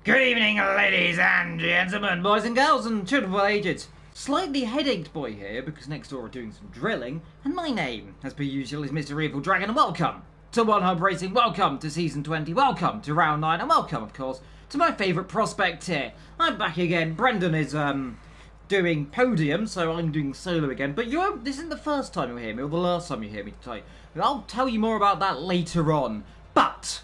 Good evening, ladies and gentlemen, boys and girls, and children of all ages. Slightly headached boy here because next door are doing some drilling, and my name, as per usual, is Mr. Evil Dragon, and welcome to One Hub Racing, welcome to Season 20, welcome to Round 9, and welcome, of course, to my favourite prospect here. I'm back again. Brendan is doing podium, so I'm doing solo again, but this isn't the first time you hear me, or the last time you hear me today. I'll tell you more about that later on, but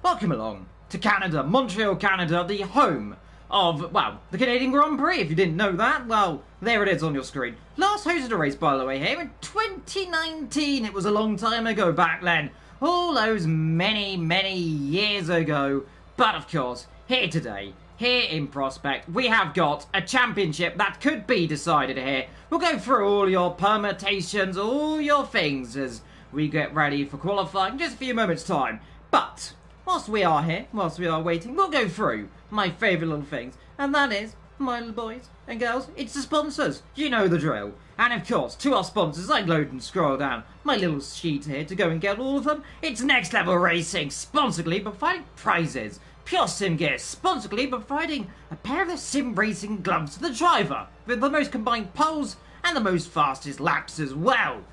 welcome along to Canada, Montreal, Canada, the home of, well, the Canadian Grand Prix. If you didn't know that, well, there it is on your screen. Last hosted a race, by the way, here in 2019. It was a long time ago back then. All those many, many years ago. But, of course, here today, here in Prospect, we have got a championship that could be decided here. We'll go through all your permutations, all your things as we get ready for qualifying in just a few moments' time. But whilst we are here, whilst we are waiting, we'll go through my favourite little things, and that is, my little boys and girls, it's the sponsors. You know the drill. And of course, to our sponsors, I load and scroll down my little sheet here to go and get all of them. It's Next Level Racing, sponsoredly providing prizes. Pure Sim Gear, sponsoredly providing a pair of the sim racing gloves to the driver, with the most combined poles and the most fastest laps as well.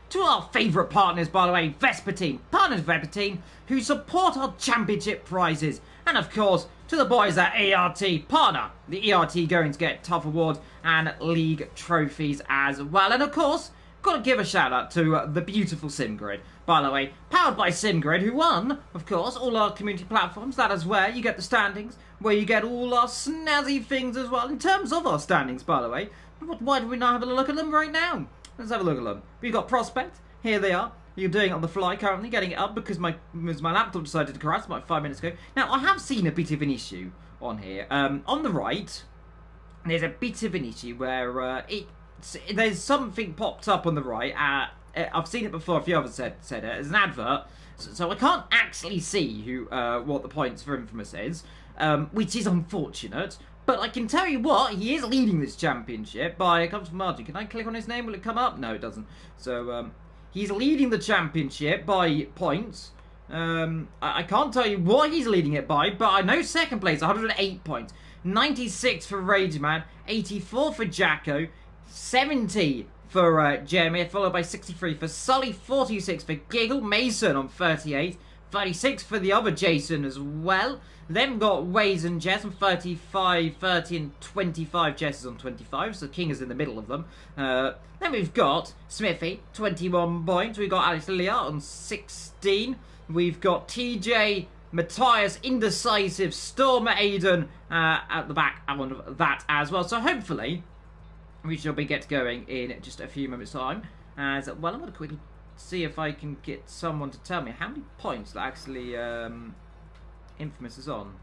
To our favourite partners, by the way, Vespertine, partners Vespertine, who support our championship prizes. And of course, to the boys at ERT, partner, the ERT going to get tough awards and league trophies as well. And of course, got to give a shout out to the beautiful SimGrid, by the way, powered by SimGrid, who won, of course, all our community platforms. That is where you get the standings, where you get all our snazzy things as well. In terms of our standings, by the way, why do we not have a look at them right now? Let's have a look at them. We've got Prospect. Here they are. You're doing it on the fly currently, getting it up because my laptop decided to crash about 5 minutes ago. Now, I have seen a bit of an issue on here. On the right, there's a bit of an issue where there's something popped up on the right. I've seen it before. A few others said it. It's an advert, so I can't actually see what the points for Infamous is, which is unfortunate. But I can tell you what, he is leading this championship by a comfortable margin. Can I click on his name? Will it come up? No, it doesn't. So, he's leading the championship by points. I can't tell you what he's leading it by, but I know second place, 108 points. 96 for Rageman, 84 for Jacko, 70 for Jeremy, followed by 63 for Sully, 46 for Giggle, Mason on 38, 36 for the other Jason as well. Then got Waze and Jess on 35, 30 and 25. Jess is on 25, so King is in the middle of them. Then we've got Smithy, 21 points. We've got Alex Lilia on 16. We've got TJ, Matthias, Indecisive, Storm, Aiden at the back on that as well. So hopefully we shall be get going in just a few moments' time. As well, I'm going to quickly see if I can get someone to tell me how many points that actually Infamous is on.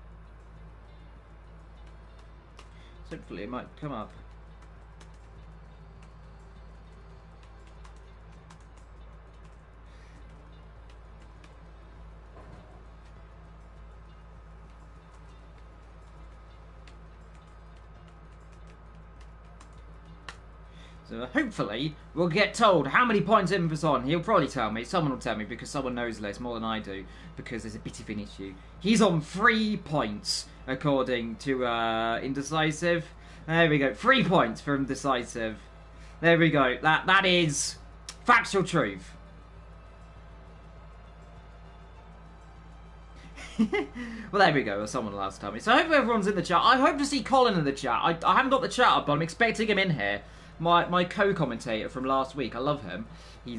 So hopefully it might come up. So hopefully we'll get told how many points Infamous on. He'll probably tell me. Someone will tell me because someone knows less more than I do. Because there's a bit of an issue. He's on 3 points according to Indecisive. There we go. 3 points for Indecisive. There we go. That is factual truth. Well, there we go. Someone last tell me. So I hope everyone's in the chat. I hope to see Colin in the chat. I haven't got the chat up, but I'm expecting him in here. My co-commentator from last week, I love him. We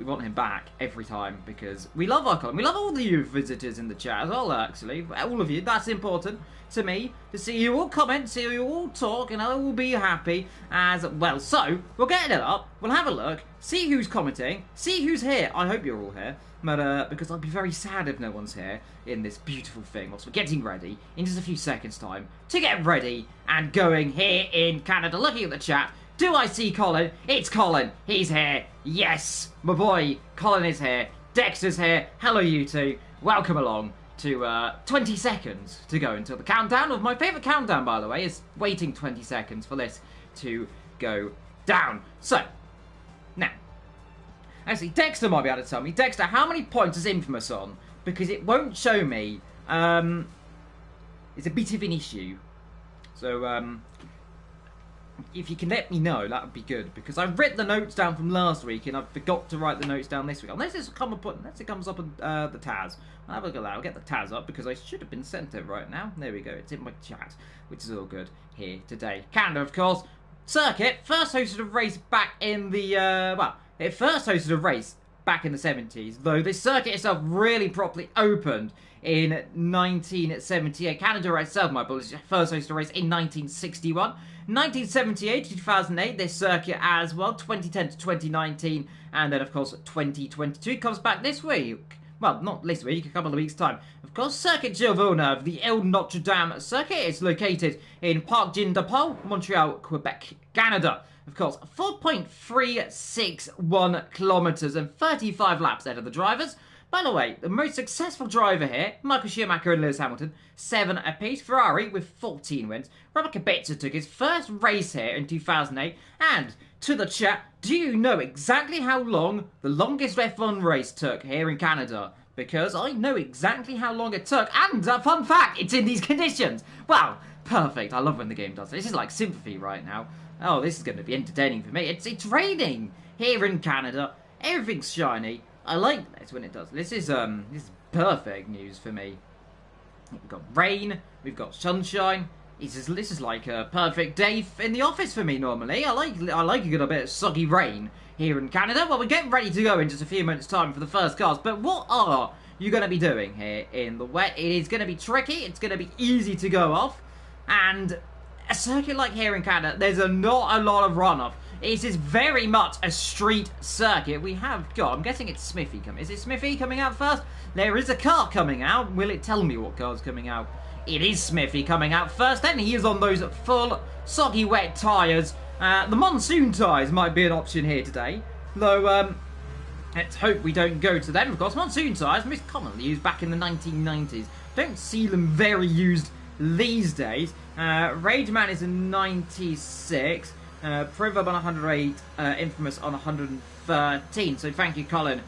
want him back every time because we love our Colin. We love all the you visitors in the chat as well, actually. All of you, that's important to me, to see you all comment, see you all talk, and I will be happy as well. So, we'll get it up, we'll have a look, see who's commenting, see who's here. I hope you're all here, but because I'll be very sad if no one's here in this beautiful thing. Also, we're getting ready in just a few seconds' time to get ready and going here in Canada. Looking at the chat, do I see Colin? It's Colin. He's here. Yes, my boy, Colin is here. Dexter's here. Hello, you two. Welcome along to 20 seconds to go until the countdown of my favourite countdown, by the way, is waiting 20 seconds for this to go down. So, now, actually, Dexter might be able to tell me. Dexter, how many points is Infamous on? Because it won't show me. Is it's a bit of an issue. So if you can let me know, that would be good, because I read the notes down from last week and I forgot to write the notes down this week. Unless it comes up on the Taz. I'll have a look at that. I'll get the Taz up because I should have been sent it right now. There we go. It's in my chat, which is all good here today. Canada, of course. Circuit first hosted a race back in the it first hosted a race back in the 70s, though this circuit itself really properly opened in 1978. Canada itself, my apologies, first hosted a race in 1961. 1978 to 2008, this circuit as well. 2010 to 2019, and then of course 2022 comes back this week. Well, not this week, a couple of weeks' time. Of course, Circuit Gilles Villeneuve, the Ile Notre Dame circuit, is located in Parc Jean de Paul, Montreal, Quebec, Canada. Of course, 4.361 kilometres and 35 laps ahead of the drivers. By the way, the most successful driver here, Michael Schumacher and Lewis Hamilton, 7 apiece. Ferrari with 14 wins. Robert Kubica took his first race here in 2008. And to the chat, do you know exactly how long the longest F1 race took here in Canada? Because I know exactly how long it took. And a fun fact, it's in these conditions. Wow, perfect. I love when the game does this. This is like sympathy right now. Oh, this is going to be entertaining for me. It's raining here in Canada. Everything's shiny. I like this when it does. This is perfect news for me. We've got rain, we've got sunshine. This is like a perfect day in the office for me normally. I like a good bit of soggy rain here in Canada. Well, we're getting ready to go in just a few minutes' time for the first cars. But what are you going to be doing here in the wet? It is going to be tricky. It's going to be easy to go off, and a circuit like here in Canada, there's not a lot of runoff. It is very much a street circuit. We have got, I'm guessing it's Smithy coming. Is it Smithy coming out first? There is a car coming out. Will it tell me what car's coming out? It is Smithy coming out first. Then he is on those full, soggy, wet tyres. The monsoon tyres might be an option here today. Though, let's hope we don't go to them. Of course, monsoon tyres, most commonly used back in the 1990s. Don't see them very used these days. Rageman is in 96. Proverb on 108, Infamous on 113. So thank you, Colin,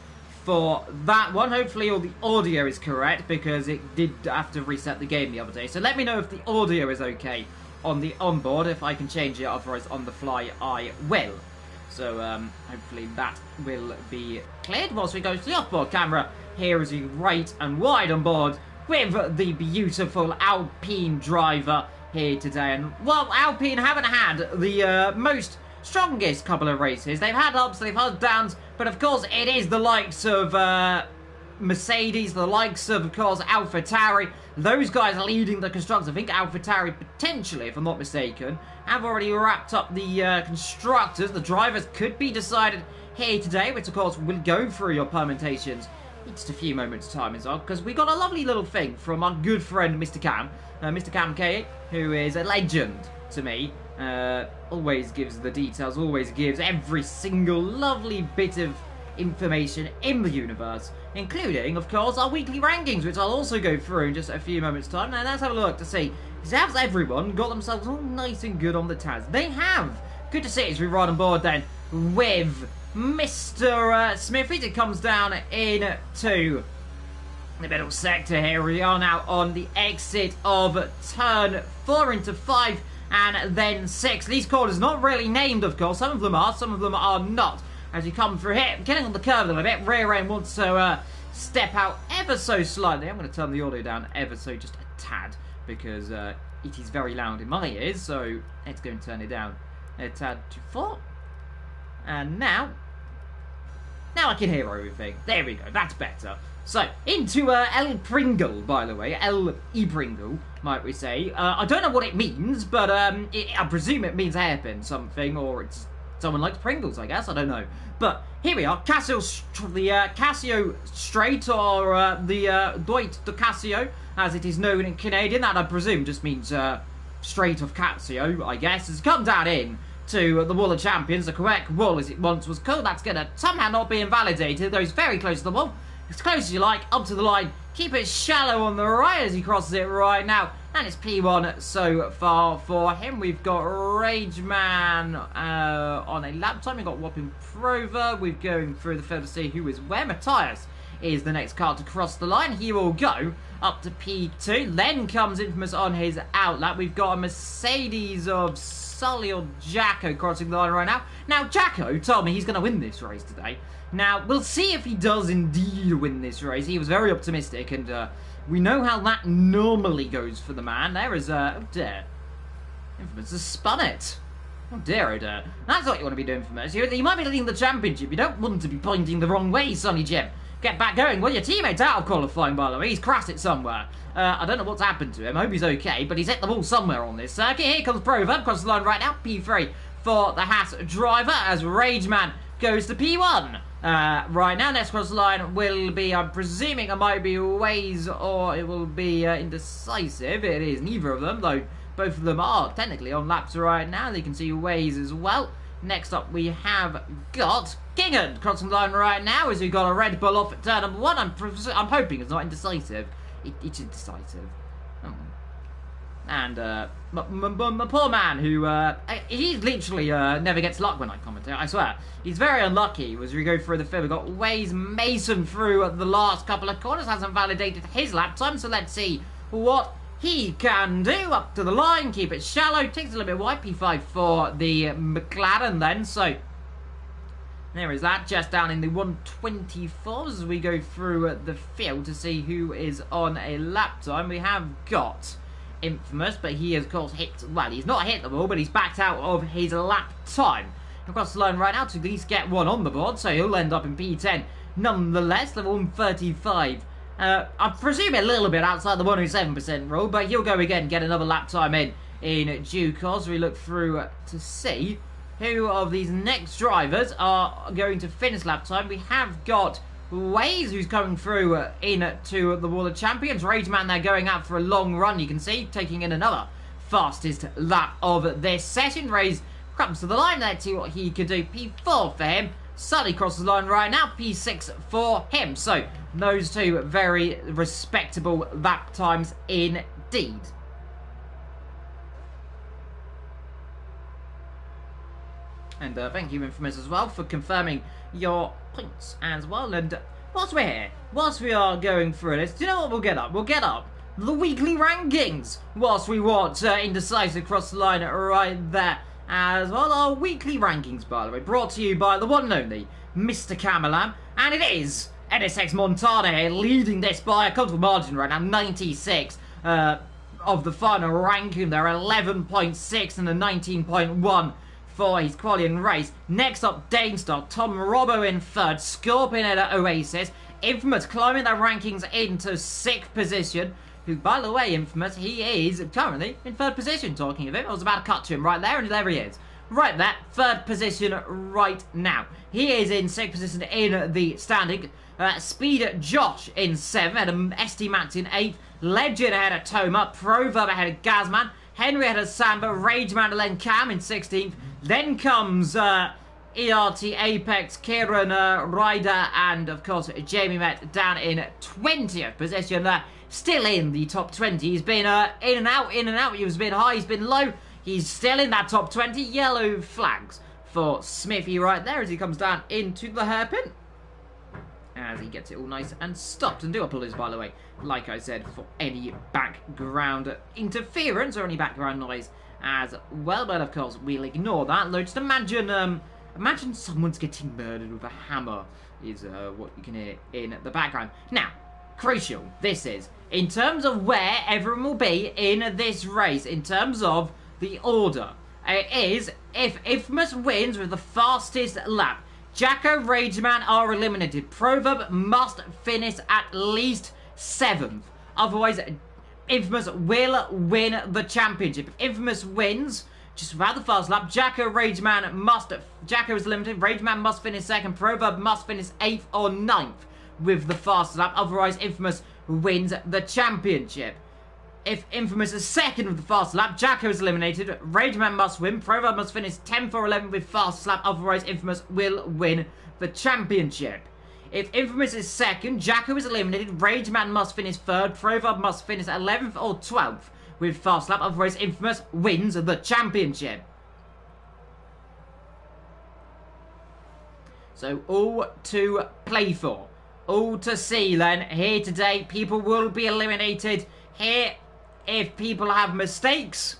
for that one. Hopefully all the audio is correct, because it did have to reset the game the other day. So let me know if the audio is okay on the onboard. If I can change it, otherwise on the fly I will. So hopefully that will be cleared. Whilst we go to the offboard camera, here is you right and wide on board with the beautiful Alpine driver here today. And well, Alpine haven't had the most strongest couple of races. They've had ups, they've had downs, but of course it is the likes of Mercedes, the likes of course AlphaTauri. Those guys are leading the constructors. I think AlphaTauri potentially, if I'm not mistaken, have already wrapped up the constructors. The drivers could be decided here today, which of course will go through your permutations in just a few moments time as well, because we got a lovely little thing from our good friend Mr. Cam. Mr. Cam K, who is a legend to me, always gives the details, always gives every single lovely bit of information in the universe, including, of course, our weekly rankings, which I'll also go through in just a few moments' time. Now, let's have a look to see, has everyone got themselves all nice and good on the Taz? They have! Good to see as we ride on board then with Mr. Smithy. It comes down into the middle sector here. We are now on the exit of turn 4 into 5 and then 6. These corners not really named, of course. Some of them are not. As you come through here, getting on the curve a little bit, rear end wants to step out ever so slightly. I'm going to turn the audio down ever so just a tad, because it is very loud in my ears, so let's go and turn it down a tad to 4. And now I can hear everything. There we go, that's better. So, into El Pringle, by the way. El E-Pringle, might we say. I don't know what it means, but I presume it means hairpin something, or it's someone likes Pringles, I guess. I don't know. But here we are, Cassio Strait, or the Droit de Cassio, as it is known in Canadian. That, I presume, just means Strait of Cassio, I guess. Has come down in to the Wall of Champions, the correct wall as it once was called. That's going to somehow not be invalidated, though it's very close to the wall. As close as you like, up to the line. Keep it shallow on the right as he crosses it right now. And it's P1 so far for him. We've got Rageman on a lap time. We've got Whopping Prover. We're going through the field to see who is where. Matthias is the next car to cross the line. He will go up to P2. Then comes Infamous on his outlap. We've got a Mercedes of Sully or Jacko crossing the line right now. Now, Jacko told me he's going to win this race today. Now, we'll see if he does indeed win this race. He was very optimistic, and we know how that normally goes for the man. There is, oh dear. Infamous has spun it. Oh dear, oh dear. That's what you want to be doing, Infamous. You might be leading the championship. You don't want to be pointing the wrong way, Sonny Jim. Get back going. Well, your teammate's out of qualifying, by the way. He's crashed it somewhere. I don't know what's happened to him. I hope he's okay, but he's hit the ball somewhere on this circuit. Here comes Proverb across the line right now. P3 for the Haas driver as Rageman goes to P1. Right now, next cross the line will be, I'm presuming it might be Waze or it will be Indecisive. It is neither of them, though both of them are technically on laps right now. You can see Waze as well. Next up, we have got Gingham crossing the line right now as we got a Red Bull off at turn number 1. I'm hoping it's not Indecisive. It's Indecisive. And my poor man, who he literally never gets luck when I commentate. I swear, he's very unlucky as we go through the field. We've got Waze Mason through the last couple of corners, hasn't validated his lap time. So let's see what he can do up to the line. Keep it shallow. Takes a little bit wide. P5 for the McLaren then. So there is that, just down in the 124s as we go through the field to see who is on a lap time. We have got Infamous, but he has, of course, well, he's not hit the ball, but he's backed out of his lap time. Across the line right now to at least get one on the board, so he'll end up in P10 nonetheless, level 135. I presume a little bit outside the 107% rule, but he'll go again, get another lap time in due course. We look through to see who of these next drivers are going to finish lap time. We have got Waze, who's coming through into the Wall of Champions. Rageman there going out for a long run, you can see, taking in another fastest lap of this session. Raze comes to the line, let's see what he could do. P4 for him. Sully crosses the line right now, P6 for him. So, those two very respectable lap times indeed. And thank you, Infamous, as well, for confirming your points as well. And whilst we're here, whilst we are going through this, do you know what we'll get up? We'll get up the weekly rankings whilst we watch Indecisive across the line right there as well. Our weekly rankings, by the way, brought to you by the one and only Mr. Camelam. And it is NSX Montana here leading this by a comfortable margin right now, 96 of the final ranking. They're 11.6 and a 19.1 for his qualifying race. Next up, Danestar, Tom Robbo in third, Scorpion at Oasis, Infamous climbing their rankings into 6th position, who, by the way, Infamous, he is currently in 3rd position. Talking of him, I was about to cut to him right there, and there he is. Right there, 3rd position right now. He is in 6th position in the standing. Speed Josh in 7th, and ST Max in 8th, Legend ahead of Toma, Proverb ahead of Gazman, Henry ahead of Samba, Rageman and then Cam in 16th. Then comes ERT, Apex, Kieran, Ryder, and of course Jamie Met down in 20th position. Still in the top 20. He's been in and out. He's been high, he's been low. He's still in that top 20. Yellow flags for Smithy right there as he comes down into the hairpin. As he gets it all nice and stopped. And do apologize, by the way, like I said, for any background interference or any background noise as well. But of course, we'll ignore that. Just imagine someone's getting murdered with a hammer is what you can hear in the background. Now, crucial this is, in terms of where everyone will be in this race, in terms of the order. It is, if Infamous wins with the fastest lap, Jacko, Rageman are eliminated. Proverb must finish at least 7th. Otherwise, Infamous will win the championship. If Infamous wins, just without the fast lap, Jacko is limited. Rageman must finish 2nd. Proverb must finish 8th or 9th with the fast lap. Otherwise, Infamous wins the championship. If Infamous is 2nd with the fast lap, Jacko is eliminated. Rageman must win. Proverb must finish 10th or 11th with fast lap. Otherwise, Infamous will win the championship. If Infamous is 2nd, Jacko is eliminated. Rageman must finish 3rd. Proverb must finish 11th or 12th with fast lap. Otherwise, Infamous wins the championship. So, all to play for. all to see then. Here today, people will be eliminated. Here, if people have mistakes.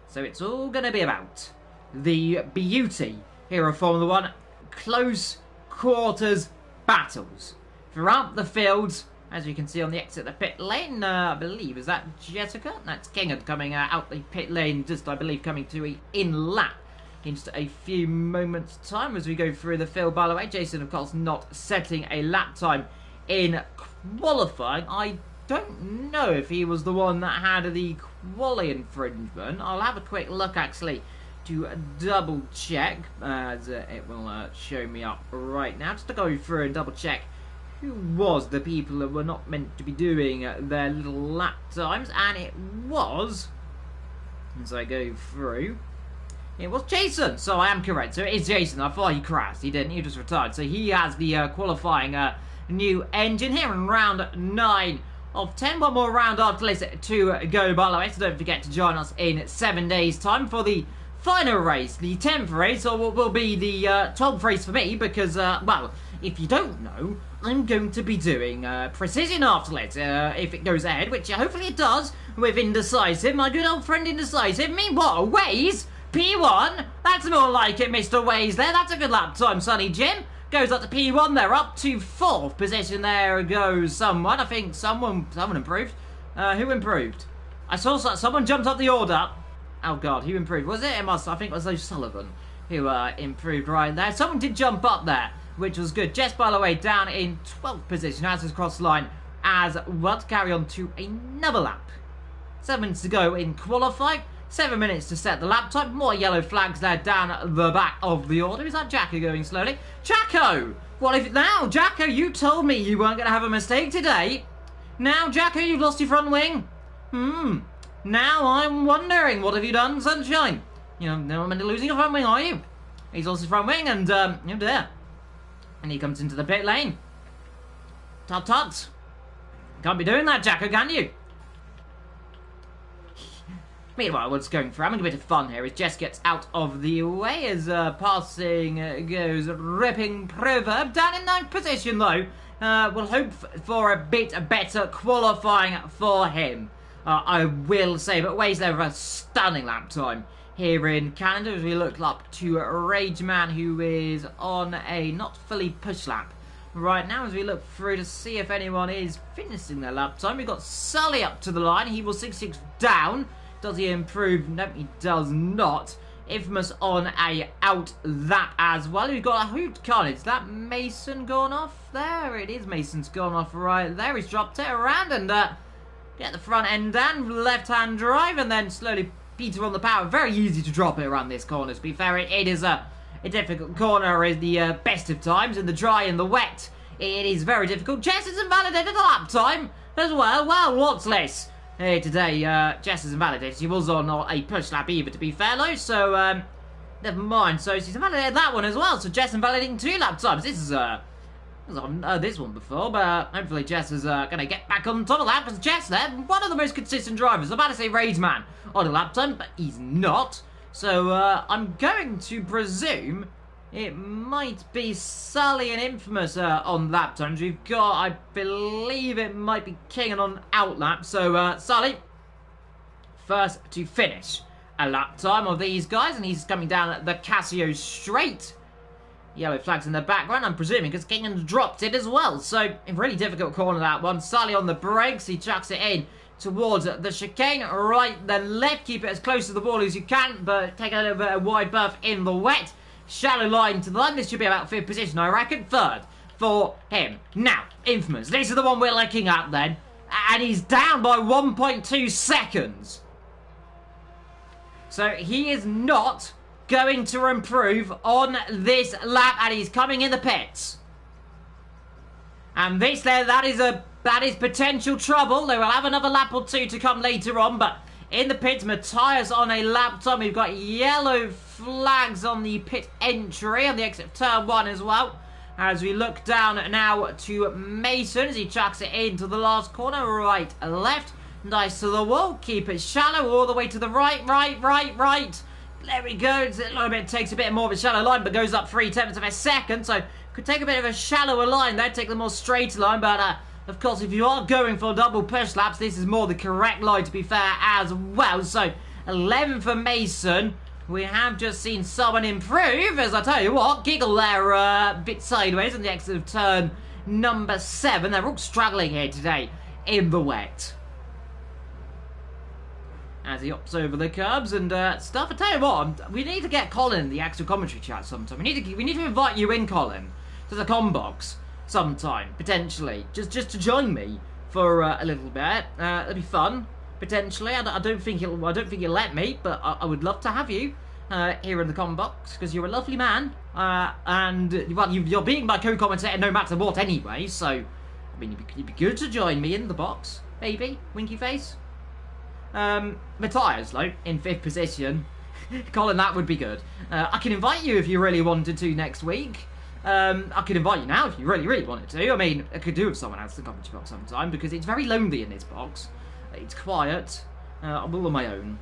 So it's all going to be about the beauty here of Formula 1. Close quarters battles throughout the fields. As you can see on the exit of the pit lane, I believe, is that Jessica? That's Kingham coming out the pit lane, just, I believe, coming to an in lap in just a few moments' time as we go through the field. By the way, Jason, of course, not setting a lap time in qualifying. I don't know if he was the one that had the quali infringement. I'll have a quick look, actually, to double check, as it will show me up right now, just to go through and double check who was the people that were not meant to be doing their little lap times. And it was, as I go through, it was Jason. So I am correct. So it is Jason. I thought he crashed. He didn't. He just retired. So he has the qualifying new engine here in round 9 of 10. One more round after this to go, by the way. So don't forget to join us in 7 days' time for the final race, the 10th race, or what will be the 12th race for me, because, well, if you don't know, I'm going to be doing Precision after it, if it goes ahead, which hopefully it does, with Indecisive, my good old friend Indecisive. Meanwhile, Waze, P1, that's more like it, Mr. Waze there, that's a good lap time, Sonny Jim. Goes up to P1 there, up to 4th position, there goes someone, I think someone improved. Who improved? I saw someone jumped up the order. Oh god, who improved? Was it? I think it was O'Sullivan who improved right there. Someone did jump up there, which was good. Jess, by the way, down in 12th position as his cross line as well, to carry on to another lap. 7 minutes to go in qualifying. 7 minutes to set the lap time. More yellow flags there down the back of the order. Is that Jacko going slowly? Jacko! What if now? Jacko, you told me you weren't going to have a mistake today. Now, Jacko, you've lost your front wing. Now I'm wondering, what have you done, Sunshine? You know, never meant to losing your front wing, are you? He's lost his front wing, and, you know, there. And he comes into the pit lane. Tut tut. Can't be doing that, Jacko, can you? Meanwhile, what's going for? Having a bit of fun here as Jess gets out of the way as passing goes ripping Proverb. Down in 9th position, though. We'll hope for a bit better qualifying for him. I will say, but Waze there with a stunning lap time here in Canada as we look up to Rage Man, who is on a not fully push lap right now as we look through to see if anyone is finishing their lap time. We've got Sully up to the line. He was 6-6 down. Does he improve? No, he does not. Infamous on a out that as well. We've got a hoot card. Is that Mason gone off? There it is. Mason's gone off right there. He's dropped it around and get the front end down, left-hand drive, and then slowly Peter on the power. Very easy to drop it around this corner, to be fair. It is a difficult corner in the best of times. In the dry and the wet, it is very difficult. Jess has invalidated the lap time as well. Well, what's this? Here today, Jess has invalidated. She was on a push lap either, to be fair, though, so never mind. So she's invalidated that one as well. So Jess invalidating 2 lap times. This is I haven't heard this one before, but hopefully Jess is going to get back on top of that, because Jess there, one of the most consistent drivers. I'm about to say Rage Man on a lap time, but he's not. So I'm going to presume it might be Sully and Infamous on lap times. We've got, I believe it might be King on out lap. So Sully, first to finish a lap time of these guys, and he's coming down the Casio straight. Yellow flags in the background, I'm presuming, because Kingham's dropped it as well. So, a really difficult corner, that one. Sully on the brakes. He chucks it in towards the chicane. Right, then left. Keep it as close to the ball as you can, but take a little bit of wide berth in the wet. Shallow line to the line. This should be about 5th position, I reckon. 3rd for him. Now, Infamous. This is the one we're looking at then. And he's down by 1.2 seconds. So, he is not going to improve on this lap, and he's coming in the pits. And this there, that is potential trouble. They will have another lap or 2 to come later on, but in the pits, Matthias on a lap time. We've got yellow flags on the pit entry, on the exit of turn 1 as well. As we look down now to Mason as he chucks it into the last corner, right, left. Nice to the wall, keep it shallow, all the way to the right. There we go. It's a little bit, takes a bit more of a shallow line, but goes up 3/10 of a second. So could take a bit of a shallower line there, take the more straight line. But of course, if you are going for double push laps, this is more the correct line, to be fair, as well. So 11 for Mason. We have just seen someone improve, as I tell you what, Giggle there a bit sideways on the exit of turn number 7. They're all struggling here today in the wet. As he hops over the curbs and stuff. I tell you what, we need to get Colin in the actual commentary chat sometime. We need to invite you in, Colin, to the com box sometime, potentially, just to join me for a little bit. That'd be fun, potentially. I don't think you'll let me, but I would love to have you here in the com box, because you're a lovely man, and well, you're being my co-commentator no matter what anyway. So I mean, it'd be good to join me in the box, maybe. Winky face. Matthias, though, in 5th position. Colin, that would be good. I can invite you if you really wanted to next week. I could invite you now if you really wanted to. I mean, I could do with someone else in the commentary box sometime, because it's very lonely in this box. It's quiet. I'm all on my own,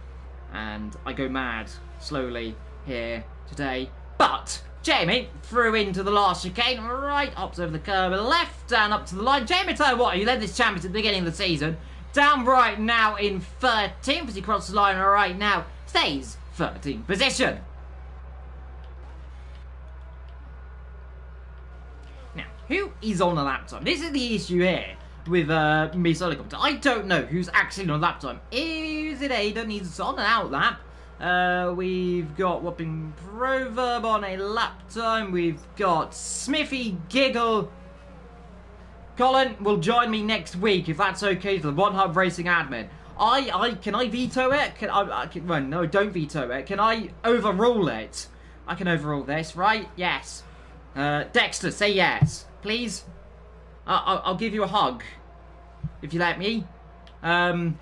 and I go mad slowly here today. But Jamie threw into the last chicane, right, hops over the curb, left, down up to the line. Jamie, tell you what, you led this champion at the beginning of the season. Down right now in 13th as he crosses the line right now. Stays 13th position. Now, who is on a lap time? This is the issue here with me solo commentator. I don't know who's actually on a lap time. Is it Aiden? He's on an out lap. We've got Whopping Proverb on a lap time. We've got Smithy Giggle. Colin will join me next week, if that's okay, to the One Hub Racing admin. Can I veto it? Well, no, don't veto it. Can I overrule it? I can overrule this, right? Yes. Dexter, say yes, please. I'll give you a hug, if you let me. I'm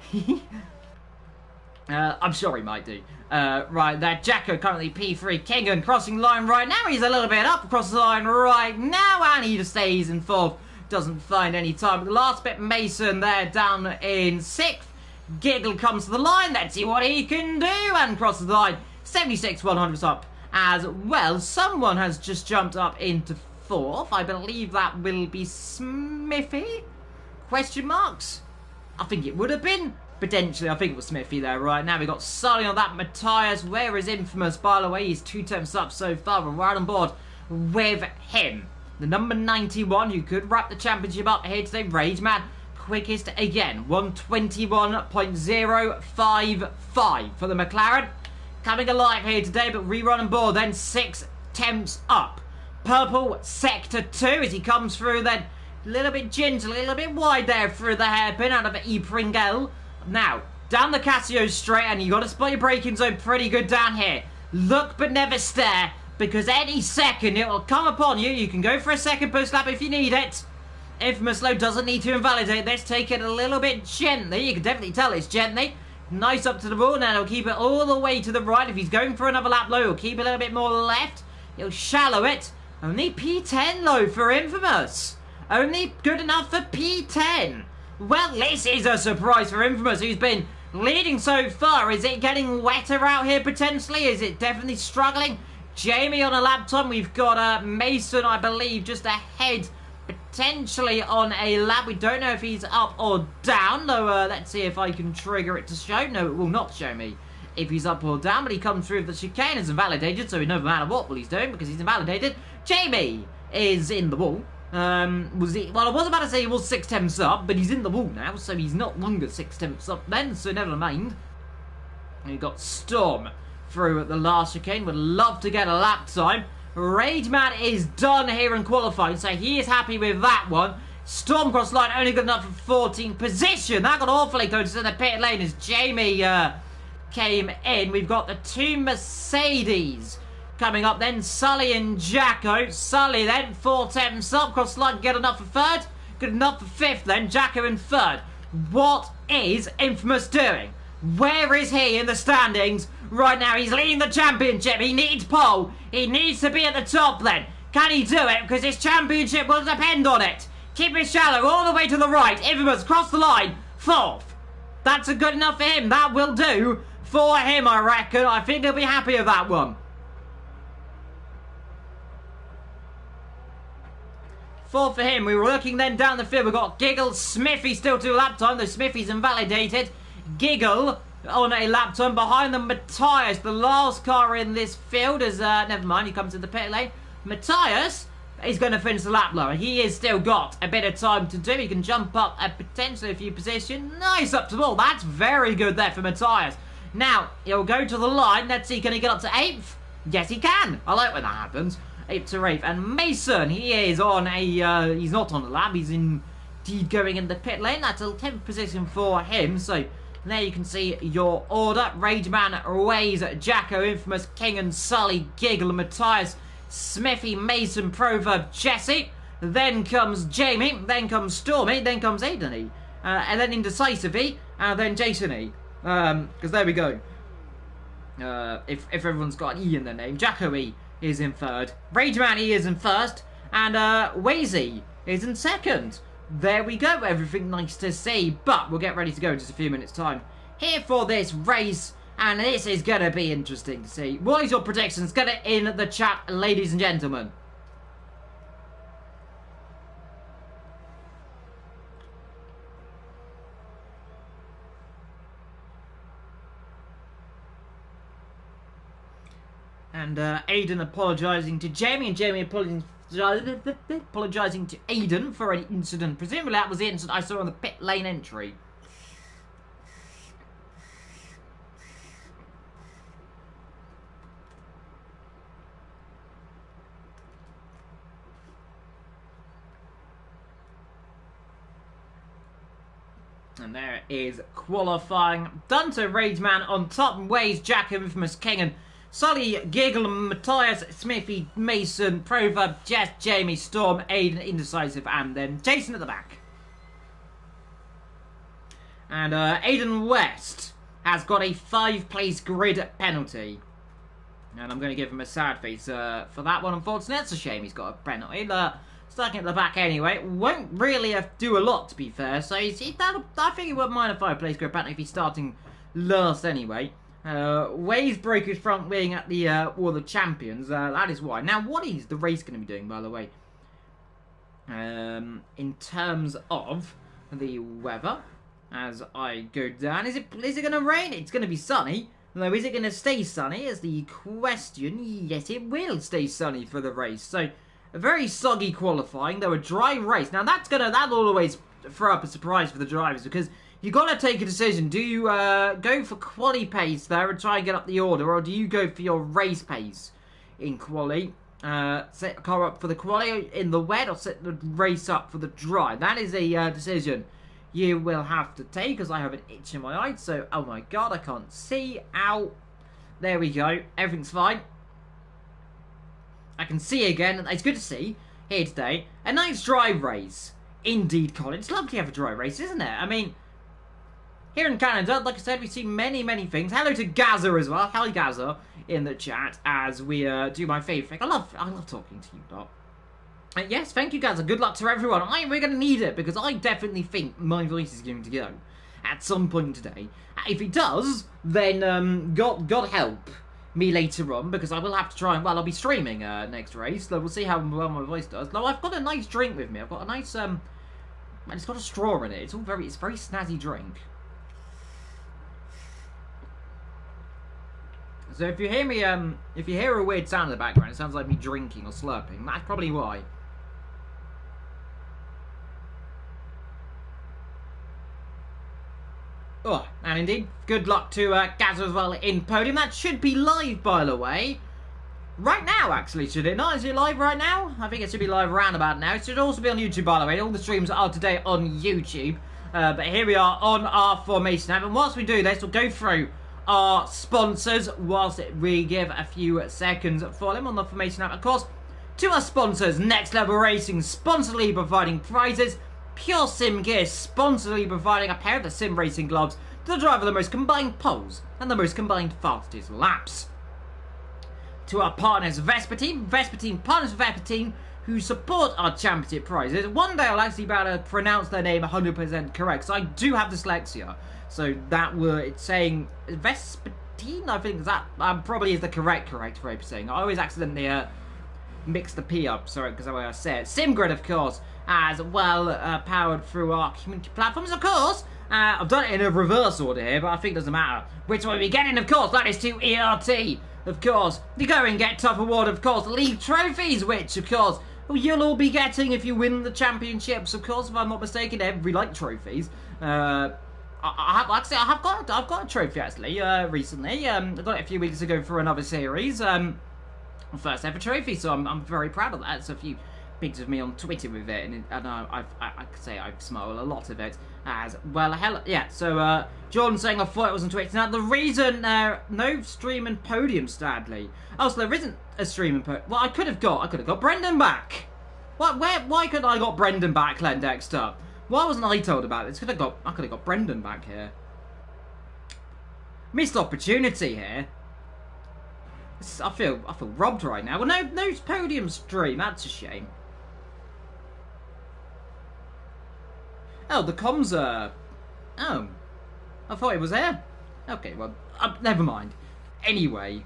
sure he might do. Right there, Jacko currently P3, Kingan crossing the line right now. He's a little bit up across the line right now, and he just stays in 4th. Doesn't find any time. But the last bit, Mason there down in 6th. Giggle comes to the line. Let's see what he can do. And crosses the line. 76 100 up as well. Someone has just jumped up into 4th. I believe that will be Smithy? Question marks? I think it would have been. Potentially, I think it was Smithy there right now. We've got Sully on that. Matthias, where is Infamous? By the way, he's 2 temps up so far. We're right on board with him. The number 91, who could wrap the championship up here today, Rage Man, quickest again, 121.055 for the McLaren. Coming alive here today, but rerun on board, then 6 temps up. Purple, Sector 2, as he comes through then, a little bit gentle, a little bit wide there through the hairpin out of E. Pringle. Now, down the Casio straight, and you got to spot your braking zone pretty good down here. Look but never stare, because any second it will come upon you. You can go for a second post lap if you need it. Infamous Low doesn't need to invalidate this. Take it a little bit gently. You can definitely tell it's gently. Nice up to the ball. Now he'll keep it all the way to the right. If he's going for another lap low, he'll keep it a little bit more left. He'll shallow it. Only P10 low for Infamous. Only good enough for P10. Well, this is a surprise for Infamous, who's been leading so far. Is it getting wetter out here potentially? Is it definitely struggling? Jamie on a lap time. We've got Mason, I believe, just ahead, potentially on a lap. We don't know if he's up or down, though. Let's see if I can trigger it to show. No, it will not show me if he's up or down, but he comes through the chicane as invalidated, so we know no matter what he's doing because he's invalidated. Jamie is in the wall. Well, I was about to say he was 6 temps up, but he's in the wall now, so he's not longer 6 temps up then, so never mind. We've got Storm through at the last chicane. Would love to get a lap time. Rageman is done here in qualifying, so he is happy with that one. Storm cross line only good enough for 14th position. That got awfully close in the pit lane as Jamie came in. We've got the 2 Mercedes coming up then. Sully and Jacko. Sully then 4 temps up. Cross line good enough for 3rd. Good enough for 5th then. Jacko in 3rd. What is Infamous doing? Where is he in the standings right now? He's leading the championship. He needs pole. He needs to be at the top then. Can he do it? Because this championship will depend on it. Keep it shallow all the way to the right. Infamous cross the line. 4th. That's a good enough for him. That will do. for him, I reckon. I think he'll be happy with that one. 4 for him. We were looking then down the field. We've got Giggle, Smithy still to a lap time, though Smithy's invalidated. Giggle on a lap time. Behind them, Matthias, the last car in this field, is, never mind, he comes to the pit lane. Matthias is going to finish the lap lower. He has still got a bit of time to do. He can jump up potentially a few positions. Nice up to ball. That's very good there for Matthias. Now, he'll go to the line. Let's see, can he get up to 8th? Yes, he can. I like when that happens. 8th to 8th. And Mason, he is on a, he's not on the lap. He's indeed going in the pit lane. That's a 10th position for him. So, there you can see your order. Rageman, Waze, Jacko, Infamous, King and Sully, Giggle, Matthias, Smithy, Mason, Proverb, Jesse. Then comes Jamie. Then comes Stormy. Then comes Aiden E. And then Indecisive E. And then Jason E. Because there we go. If everyone's got an E in their name. Jacko E is in 3rd. Rageman E is in 1st. And Wazy is in 2nd. There we go. Everything nice to see. But we'll get ready to go in just a few minutes' time. Here for this race. And this is going to be interesting to see. What is your predictions? Get it in the chat, ladies and gentlemen. And Aiden apologising to Jamie, and Jamie apologising to Aiden for an incident. Presumably that was the incident I saw on the pit lane entry. And there is qualifying. Done to Rageman on top, and Waze, Jack, Infamous, King, and Sully, Giggle, Matthias, Smithy, Mason, Proverb, Jess, Jamie, Storm, Aiden, Indecisive, and then Jason at the back. And Aiden West has got a 5-place grid penalty. And I'm going to give him a sad face for that one, unfortunately. It's a shame he's got a penalty. Stuck at the back anyway. Won't really do a lot, to be fair. So I think he wouldn't mind a 5-place grid penalty if he's starting last anyway. Waze broke his front wing at the War of Champions. That is why. Now, what is the race going to be doing, by the way? In terms of the weather, as I go down, is it going to rain? It's going to be sunny. Though, is it going to stay sunny? Is the question. Yes, it will stay sunny for the race. So, a very soggy qualifying, though a dry race. Now, that'll always throw up a surprise for the drivers, because you've got to take a decision. Do you go for quali pace there and try and get up the order, or do you go for your race pace in quali? Set the car up for the quali in the wet, or set the race up for the dry? That is a decision you will have to take, because I have an itch in my eye. So, oh my god, I can't see. Ow. There we go. Everything's fine. I can see again. It's good to see here today. A nice dry race. Indeed, Colin. It's lovely to have a dry race, isn't it? I mean, here in Canada, like I said, we see many, many things. Hello to Gaza as well. Hello, Gaza, in the chat as we do my favourite thing. I love talking to you, Doc. Yes, thank you, Gaza. Good luck to everyone. We're going to need it, because I definitely think my voice is going to go at some point today. If it does, then God help me later on, because I will have to try and, well, I'll be streaming next race, so we'll see how well my voice does. Though I've got a nice drink with me. I've got a nice, and it's got a straw in it. It's a very snazzy drink. So if you hear me, if you hear a weird sound in the background, it sounds like me drinking or slurping. That's probably why. Oh, and indeed, good luck to Gaza as well in podium. That should be live, by the way. Right now, actually, should it not? Is it live right now? I think it should be live around about now. It should also be on YouTube, by the way. All the streams are today on YouTube. But here we are on our formation app. And whilst we do this, we'll go through our sponsors whilst we give a few seconds for them on the formation app. Of course, to our sponsors, Next Level Racing, sponsorly providing prizes. Pure Sim Gear, sponsorly providing a pair of the sim racing gloves to the driver the most combined poles and the most combined fastest laps. To our partners, Vespa Team partners with Vespa Team, who support our championship prizes. One day I'll actually be able to pronounce their name 100% correct, so I do have dyslexia. So that were, it's saying Vespa 14, I think that probably is the correct way of saying. I always accidentally mix the P up, sorry, because that's the way I say it. SimGrid, of course, as well, powered through our community platforms, of course. I've done it in a reverse order here, but I think it doesn't matter which way we get in, of course. That is to ERT, of course. You go and get Tough Award, of course. League trophies, which, of course, you'll all be getting if you win the championships, of course, if I'm not mistaken. We like trophies. I've got a trophy, actually, recently. I got it a few weeks ago for another series. First ever trophy, so I'm very proud of that. So if you picked of me on Twitter with it, and I could say I've smiled a lot of it as well. Hell yeah. So Jordan saying I thought it was on Twitter. Now the reason no stream and podium, Stadley. Oh, so there isn't a stream and podium. Well, I could have got Brendan back. Why couldn't I got Brendan back, Len Dexter? Why wasn't I told about this? I could have got Brendan back here. Missed opportunity here. I feel robbed right now. Well, no podium stream. That's a shame. Oh, the comms are... Oh. I thought it was there. Okay, well, never mind. Anyway.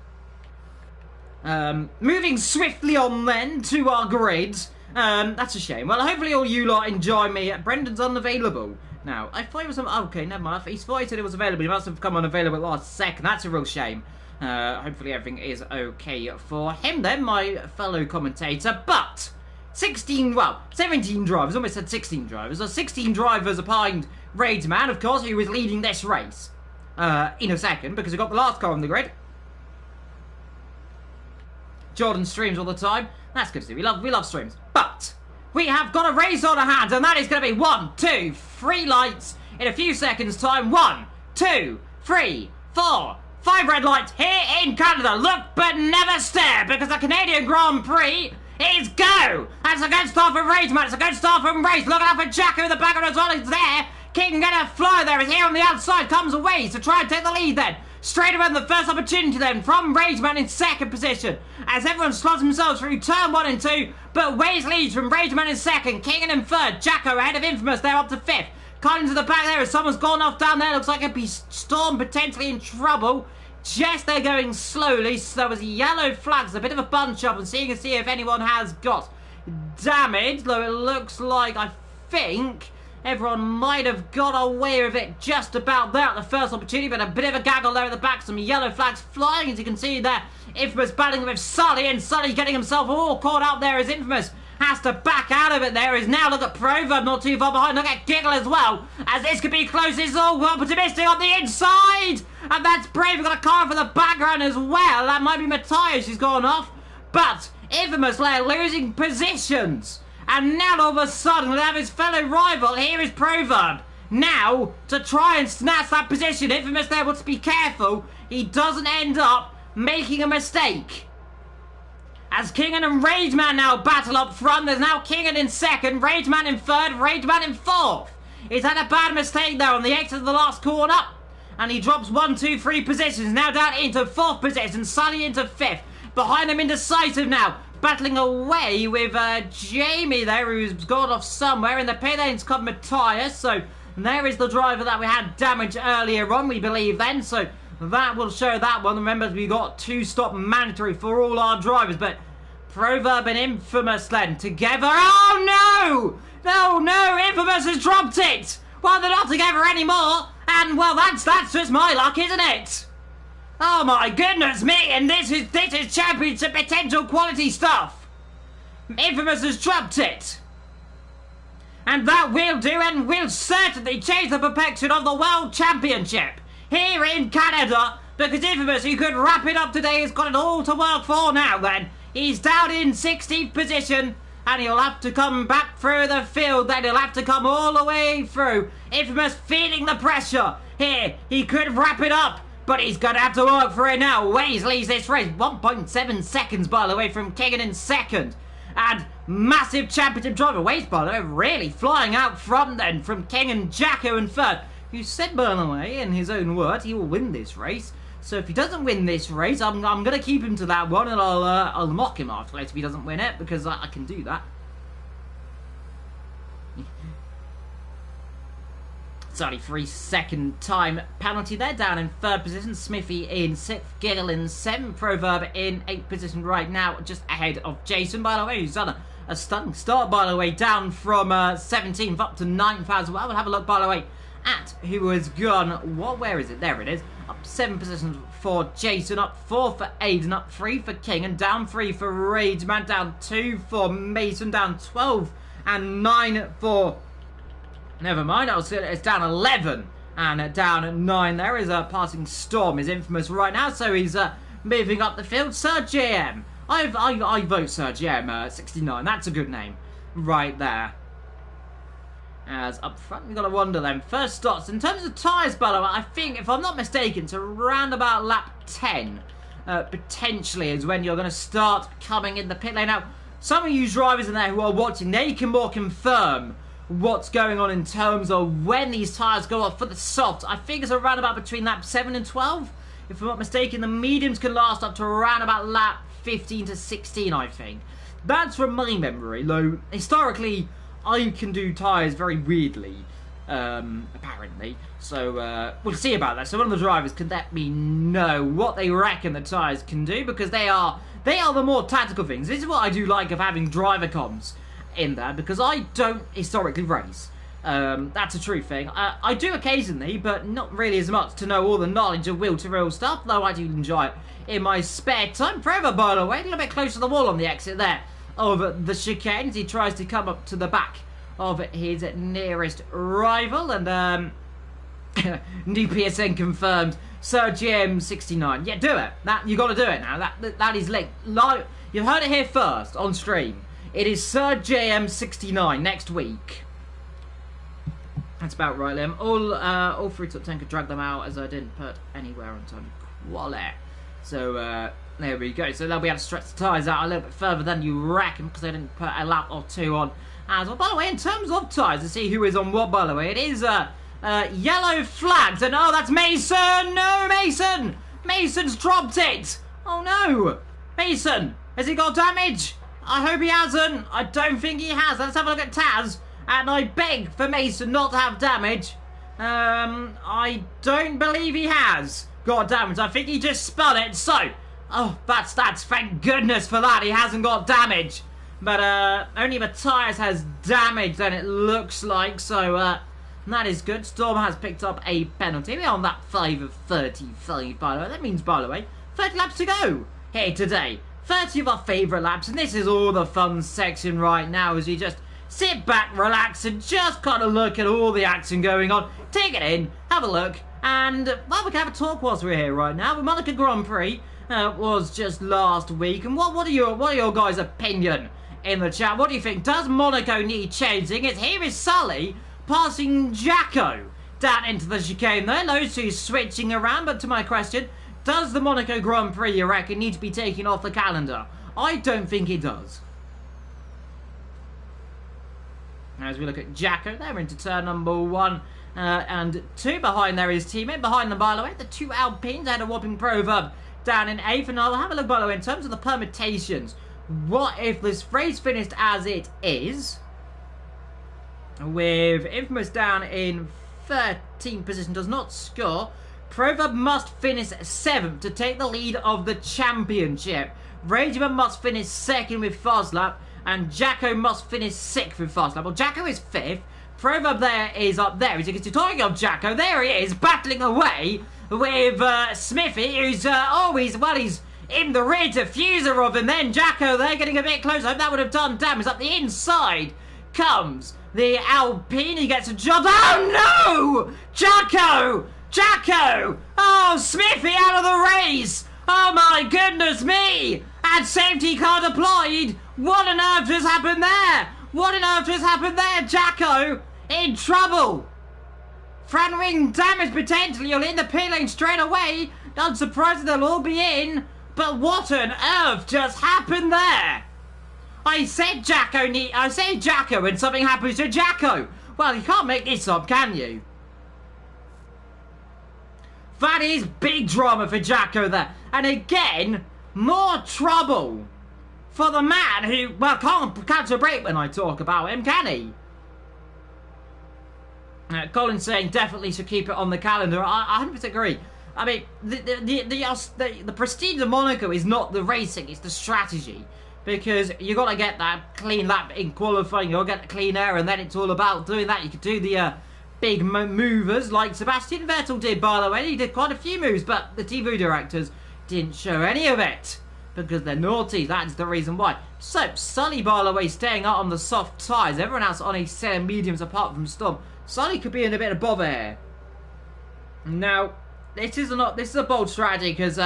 Moving swiftly on then to our grids. That's a shame. Well, hopefully all you lot enjoy me. Brendan's unavailable. Now, I thought it was... Okay, never mind. He thought he said it was available. He must have come unavailable last second. That's a real shame. Hopefully everything is okay for him then, my fellow commentator. But 17 drivers, almost said 16 drivers, or 16 drivers behind Raidman, of course, who was leading this race in a second, because we got the last car on the grid. Jordan streams all the time. That's good to see. We love streams. But we have got a race on our hands, and that is going to be 1, 2, 3 lights in a few seconds' time. 1, 2, 3, 4, 5 red lights here in Canada. Look but never stare, because the Canadian Grand Prix is go. That's a good start from Raidman. It's a good start from Race. Looking out for Jacko in the background as well. He's there. King gonna fly there. He's here on the outside. Comes away to try and take the lead then. Straight around the first opportunity then from Raidman in second position. As everyone slots themselves through turn 1 and 2. But Waze leads from Raidman in second. King in third. Jacko ahead of Infamous there up to 5th. Collins to the back there as someone's gone off down there. Looks like it'd be Storm potentially in trouble. Just they're going slowly, so there was yellow flags, a bit of a bunch up, and seeing and see if anyone has got damage, though it looks like, I think, everyone might have got away with it just about there at the first opportunity, but a bit of a gaggle there at the back, some yellow flags flying, as you can see there. Infamous battling with Sully, and Sully getting himself all caught out there as Infamous has to back out of it there. Is now, look at Proverb not too far behind. Look at Giggle as well, as this could be close. It's all optimistic on the inside, and that's Brave. We've got a car for the background as well. That might be Matthias who's gone off, but Infamous there losing positions, and now all of a sudden we'll have his fellow rival. Here is Proverb now to try and snatch that position. Infamous there wants to be careful he doesn't end up making a mistake. As Kingan and Rageman now battle up front. There's now Kingan in second, Rageman in third, Rageman in fourth. He's had a bad mistake there on the exit of the last corner, and he drops 1, 2, 3 positions. Now down into fourth position, Sully into fifth. Behind him, Indecisive now, battling away with Jamie there, who's gone off somewhere. In the pit lane's come Matthias, so there is the driver that we had damage earlier on, we believe then. So that will show that one. Remember, we got 2-stop mandatory for all our drivers, but Proverb and Infamous then together. Oh no! No, Infamous has dropped it! Well, they're not together anymore, and well, that's just my luck, isn't it? Oh my goodness me, and this is championship potential quality stuff. Infamous has dropped it. And that will do, and will certainly change the perception of the World Championship here in Canada, because Infamous, who could wrap it up today, has got it all to work for now then. He's down in 16th position, and he'll have to come back through the field then. He'll have to come all the way through. Infamous feeling the pressure here. He could wrap it up, but he's going to have to work for it now. Waze leads this race. 1.7 seconds, by the way, from Keegan in second. And massive championship driver. Waze, by the way, really flying out front then from King and Jacko in third, who said, by the way, in his own words, he will win this race. So if he doesn't win this race, I'm going to keep him to that one, and I'll mock him afterwards if he doesn't win it, because I can do that. 33-second time penalty there, down in 3rd position. Smithy in 6th, Giggle in 7th, Proverb in 8th position right now, just ahead of Jason, by the way, who's done a stunning start, by the way, down from 17th up to 9th as well. We'll have a look, by the way, at who has gone, where is it? There it is. Up 7 positions for Jason, up 4 for Aiden, up 3 for King, and down 3 for Rageman, down 2 for Mason, down 12 and 9 for... Never mind, it's down 11 and down 9. There is a passing Storm, is infamous right now, so he's moving up the field. Sir GM. I vote Sir GM 69. That's a good name right there. As up front, we've got to wonder then. First starts. In terms of tyres, by the way, I think, if I'm not mistaken, it's around about lap 10, potentially, is when you're going to start coming in the pit lane. Now, some of you drivers in there who are watching, they can more confirm what's going on in terms of when these tyres go off for the soft. I think it's around about between lap 7 and 12. If I'm not mistaken, the mediums can last up to around about lap 15 to 16, I think. That's from my memory, though historically I can do tyres very weirdly, apparently. So we'll see about that. So one of the drivers can let me know what they reckon the tyres can do, because they are the more tactical things. This is what I do like of having driver comms in there, because I don't historically race. That's a true thing. I do occasionally, but not really as much to know all the knowledge of wheel-to-wheel stuff, though I do enjoy it in my spare time. Forever, by the way, a little bit close to the wall on the exit there of the chicane as he tries to come up to the back of his nearest rival. And new PSN confirmed, Sir GM 69. Yeah, do it. You got to do it now. That is linked. You've heard it here first on stream. It is Sir JM 69 next week. That's about right, Liam. All 3 top 10 could drag them out, as I didn't put anywhere on time quality. So there we go. So they'll be able to stretch the tyres out a little bit further than you reckon, because they didn't put a lap or 2 on as well. By the way, in terms of tyres, to see who is on what, by the way, it is yellow flags. And oh, that's Mason! No, Mason! Mason's dropped it! Oh no! Mason, has he got damage? I hope he hasn't. I don't think he has. Let's have a look at Taz. And I beg for Mason not to have damage. I don't believe he has got damage. I think he just spun it. So, oh, that's thank goodness for that. He hasn't got damage. But only the tyres has damage, then it looks like. So, that is good. Storm has picked up a penalty. We're on that 5 of 35, by the way. That means, by the way, 30 laps to go here today. 30 of our favourite laps, and this is all the fun section right now, as you just sit back, relax, and just kind of look at all the action going on. Take it in, have a look, and, well, we can have a talk whilst we're here right now. The Monaco Grand Prix was just last week, and what are your guys' opinion in the chat? What do you think? Does Monaco need changing? Here is Sully passing Jacko down into the chicane there. Those two switching around, but to my question, does the Monaco Grand Prix, you reckon, need to be taken off the calendar? I don't think it does. As we look at Jacko, they're into turn number 1 and 2. Behind there is teammate. Behind them, by the way, the 2 Alpines had a whopping Proverb down in 8th. And I'll have a look, by the way, in terms of the permutations. What if this race finished as it is, with Infamous down in 13th position, does not score. Proverb must finish 7th to take the lead of the championship. Rageman must finish 2nd with fast lap, and Jacko must finish 6th with fast lap. Well, Jacko is 5th. Proverb there is up there. As you can see, talking of Jacko, there he is, battling away with Smithy, who's he's in the rear diffuser of him. Then Jacko there getting a bit close. I hope that would have done damage. Up the inside comes the Alpine. He gets a job. Oh no! Jacko! Oh, Smithy out of the race! Oh my goodness me! And safety car deployed! What on earth has happened there? What on earth has happened there? Jacko in trouble! Front wing damage potentially. You'll in the pit lane straight away. Not surprised they'll all be in. But what on earth just happened there? I said Jacko and something happens to Jacko. Well, you can't make this up, can you? That is big drama for Jacko there. And again, more trouble for the man who, well, can't catch a break when I talk about him, can he? Colin's saying definitely should keep it on the calendar. I 100% agree. I mean, the prestige of Monaco is not the racing, it's the strategy. Because you got to get that clean lap in qualifying, you got to get the clean air, and then it's all about doing that. You could do the big movers like Sebastian Vettel did, by the way. He did quite a few moves, but the TV directors didn't show any of it because they're naughty. That's the reason why. So, Sully, by the way, staying out on the soft tyres. Everyone else on a set of mediums apart from Storm. Sully could be in a bit of bother here. Now, this is a bold strategy because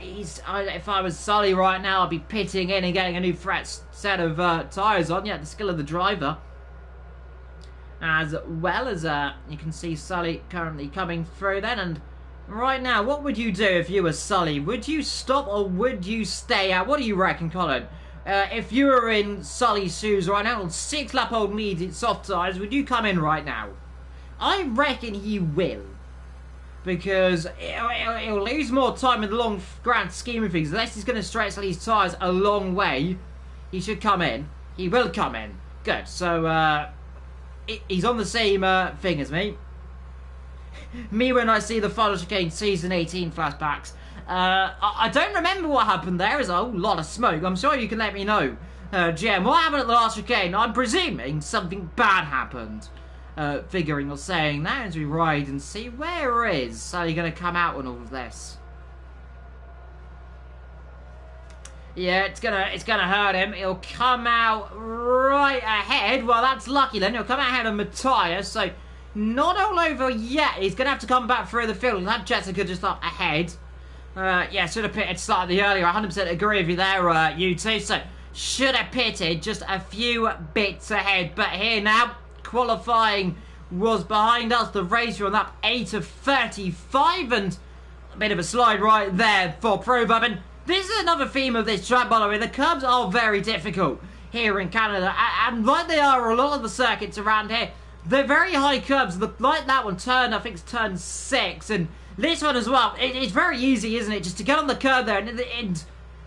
if I was Sully right now, I'd be pitting in and getting a new fresh set of tyres on. Yeah, the skill of the driver. As well as you can see Sully currently coming through then. And right now, what would you do if you were Sully? Would you stop or would you stay out? What do you reckon, Colin? If you were in Sully's shoes right now, on 6-lap-old medium soft tyres, would you come in right now? I reckon he will. Because he'll lose more time in the long grand scheme of things. Unless he's going to stretch these tyres a long way, he should come in. He will come in. Good. So, he's on the same thing as me. Me when I see the final chicane season 18 flashbacks. I don't remember what happened there. There's a whole lot of smoke. I'm sure you can let me know. GM, what happened at the last chicane? I'm presuming something bad happened. Figuring or saying that as we ride and see where is Sully going to come out on all of this. Yeah, it's gonna hurt him. He'll come out right ahead. Well, that's lucky then. He'll come out ahead of Matthias, so not all over yet. He's gonna have to come back through the field. That Jessica just up ahead. Yeah, should have pitted slightly earlier. 100% agree with you there, you two. So should have pitted just a few bits ahead. But here now, qualifying was behind us. The race we're on lap 8 of 35, and a bit of a slide right there for Proverb. And this is another theme of this track, by the way. The curbs are very difficult here in Canada, and like they are a lot of the circuits around here, they're very high curbs. Like that one, I think it's turn 6, and this one as well. It's very easy, isn't it, just to get on the curb there, and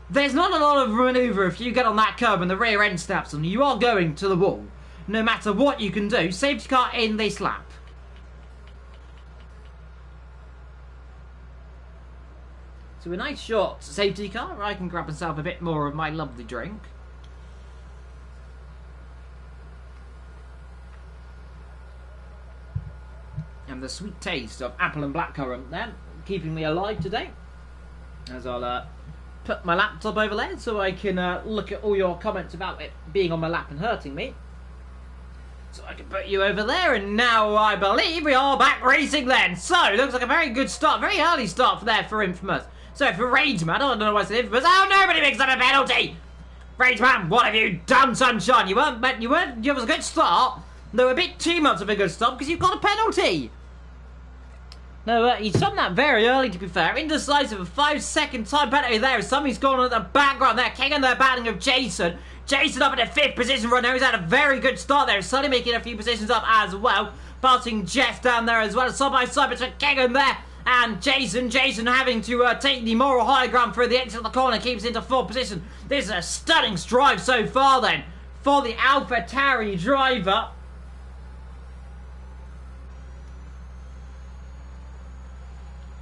there's not a lot of manoeuvre if you get on that curb and the rear end snaps on you. You are going to the wall, no matter what you can do. Safety car in this lap. So a nice short safety car where I can grab myself a bit more of my lovely drink. And the sweet taste of apple and blackcurrant there, keeping me alive today. As I'll put my laptop over there so I can look at all your comments about it being on my lap and hurting me. So I can put you over there, and now I believe we are back racing then. So, it looks like a very good start, very early start for Infamous. So for Rageman, I don't know why it's Infamous. Oh, nobody makes that a penalty! Rageman, what have you done, sunshine? You it was a good start. Though a bit too much of a good start because you've got a penalty. No, he's done that very early, to be fair. Indecisive, a 5-second time penalty there. Somebody's gone on the background there, kicking their batting of Jason. Jason up in the 5th position right now. He's had a very good start there. Suddenly making a few positions up as well. Passing Jeff down there as well. Side by side between Kegan there and Jason. Jason having to take the moral high ground through the exit of the corner. Keeps into 4th position. This is a stunning drive so far then for the AlphaTauri driver.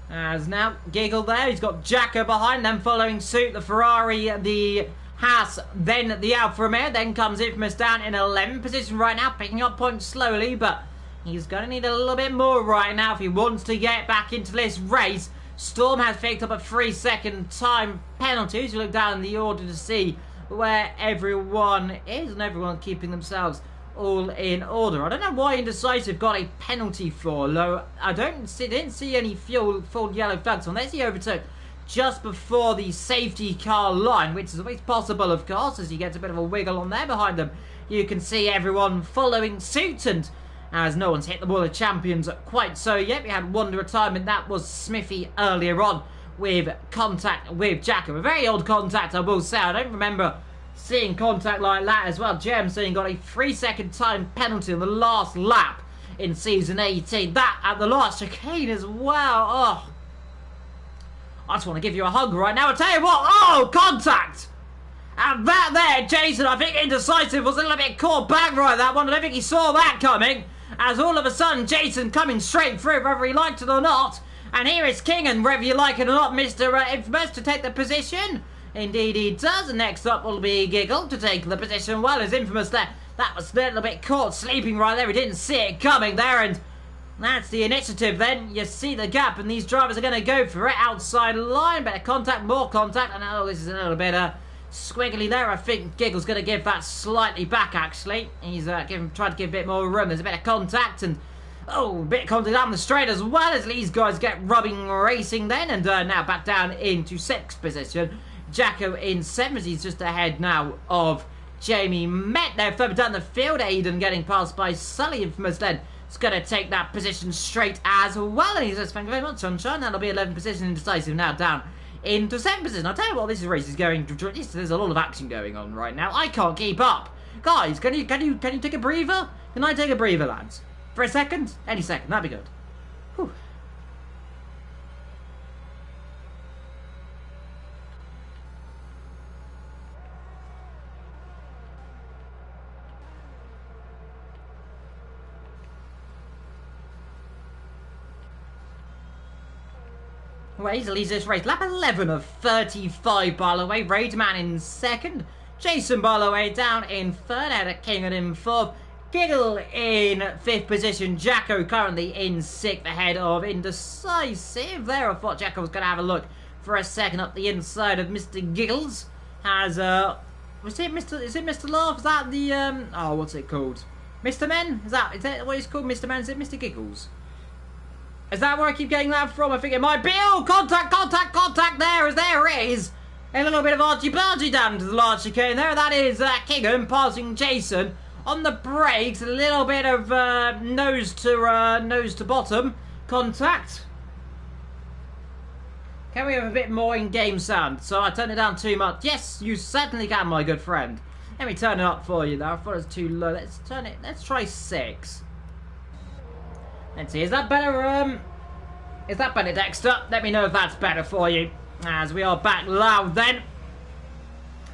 As now, Giggle there, he's got Jacko behind them, following suit, the Ferrari, the Haas, then the Alfa Romeo, then comes Infamous down in 11th position right now, picking up points slowly, but he's going to need a little bit more right now if he wants to get back into this race. Storm has picked up a 3-second time penalty, so you look down the order to see where everyone is, and everyone's keeping themselves all in order. I don't know why Indecisive got a penalty for, though I didn't see any full yellow flags unless he overtook just before the safety car line, which is always possible, of course, as he gets a bit of a wiggle on there behind them. You can see everyone following suit, and as no one's hit the Wall of Champions quite so yet, we had one retirement. That was Smithy earlier on with contact with Jacko. A very odd contact, I will say. I don't remember seeing contact like that as well. Jem saying got a 3-second time penalty on the last lap in season 18. That at the last chicane as well. Oh, I just want to give you a hug right now. I'll tell you what. Oh, contact! And that there, Jason, I think Indecisive was a little bit caught back right that one. I don't think he saw that coming. as all of a sudden Jason coming straight through whether he liked it or not. And here is King, and whether you like it or not, Mr. Infamous to take the position. Indeed he does. And next up will be Giggle to take the position. Well, as Infamous there, that was a little bit caught sleeping right there. He didn't see it coming there, and that's the initiative then. You see the gap, and these drivers are going to go for it. Outside line, better contact, more contact. And oh, this is a little bit squiggly there. I think Giggle's going to give that slightly back, actually. He's trying to give a bit more room. There's a bit of contact, and oh, a bit of contact down the straight as well, as these guys get rubbing racing then. And now back down into 6th position. Jacko in 7th. He's just ahead now of Jamie Met there. Further down the field, Aiden getting passed by Sully. Infamous then is going to take that position straight as well. And he says, thank you very much, Sunshine. That'll be 11th position, indecisive now down into 7th position. I'll tell you what, this race is going to... There's a lot of action going on right now. I can't keep up. Guys, can you take a breather? Can I take a breather, lads? For a second? Any second, that'd be good. Whew. Well, easily leads this race. Lap 11 of 35, by the way. Raidman in 2nd. Jason, by the way, down in 3rd. Ahead of King and in 4th. Giggle in 5th position. Jacko currently in 6th, ahead of Indecisive. There, I thought Jacko was going to have a look for a second up the inside of Mr. Giggles. Has, is it Mr. Laugh? Is that the, oh, what's it called? Mr. Men? Is that what it's called, Mr. Men? Is it Mr. Giggles? Is that where I keep getting that from? I think it might be. Oh, contact there, as there is. A little bit of argy-bargy down to the large chicane there. That is Kingham passing Jason on the brakes. A little bit of nose to bottom contact. Can we have a bit more in-game sound? So I turned it down too much. Yes, you certainly can, my good friend. Let me turn it up for you, though. I thought it was too low. Let's turn it. Let's try 6. Let's see, is that better, Dexter? Let me know if that's better for you. As we are back loud then.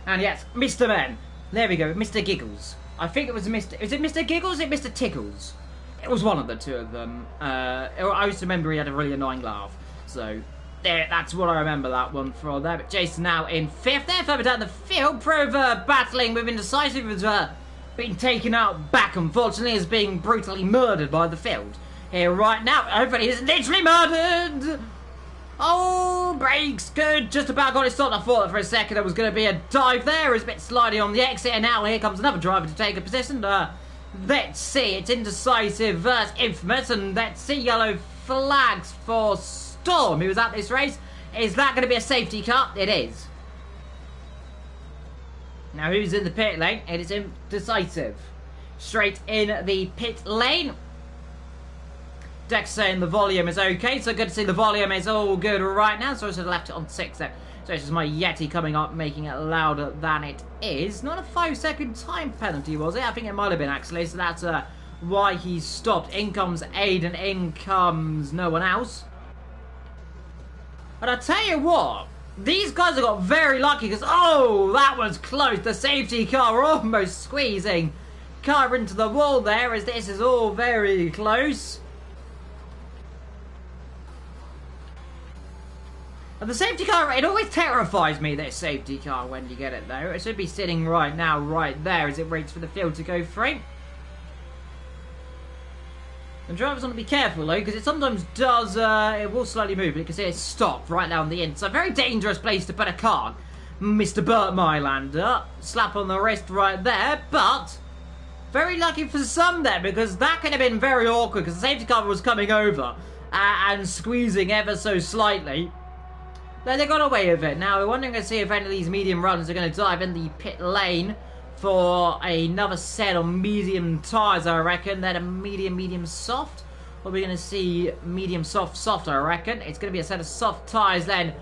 And yes, Mr. Men. There we go, Mr. Giggles. I think it was Mr... Is it Mr. Giggles or is it Mr. Tickles? It was one of the two of them. I used to remember he had a really annoying laugh. So, there, that's what I remember that one for there. But Jason now in 5th there, further down the field. Prover battling with Indecisive has been taken out back, unfortunately, as being brutally murdered by the field. Here right now, hopefully he's literally murdered. Oh, brakes, good. Just about got it stopped. I thought for a second there was going to be a dive there. It's a bit slidey on the exit, and now here comes another driver to take a position. Let's see, it's Indecisive versus Infamous, and let's see yellow flags for Storm, who was at this race. Is that going to be a safety car? It is. Now, who's in the pit lane? It is Indecisive. Straight in the pit lane. Dex saying the volume is okay, so good to see the volume is all good right now. So I should have left it on 6 there. So it's just my Yeti coming up, making it louder than it is. Not a 5-second time penalty, was it? I think it might have been, actually. So that's why he stopped. In comes Aiden, in comes no one else. But I tell you what, these guys have got very lucky because, oh, that was close. The safety car almost squeezing car into the wall there, as this is all very close. And the safety car, it always terrifies me, this safety car, when you get it though. It should be sitting right now, right there, as it waits for the field to go free. The drivers want to be careful though, because it sometimes does, it will slightly move, but you can see it stopped right now on the inside. Very dangerous place to put a car. Mr. Burt Mylander, slap on the wrist right there, but very lucky for some there, because that could have been very awkward, because the safety car was coming over and squeezing ever so slightly. They got away with it. Now, we're wondering to see if any of these medium runners are going to dive in the pit lane for another set of medium tyres, I reckon. Then a medium soft. Or we're going to see medium soft, I reckon. It's going to be a set of soft tyres then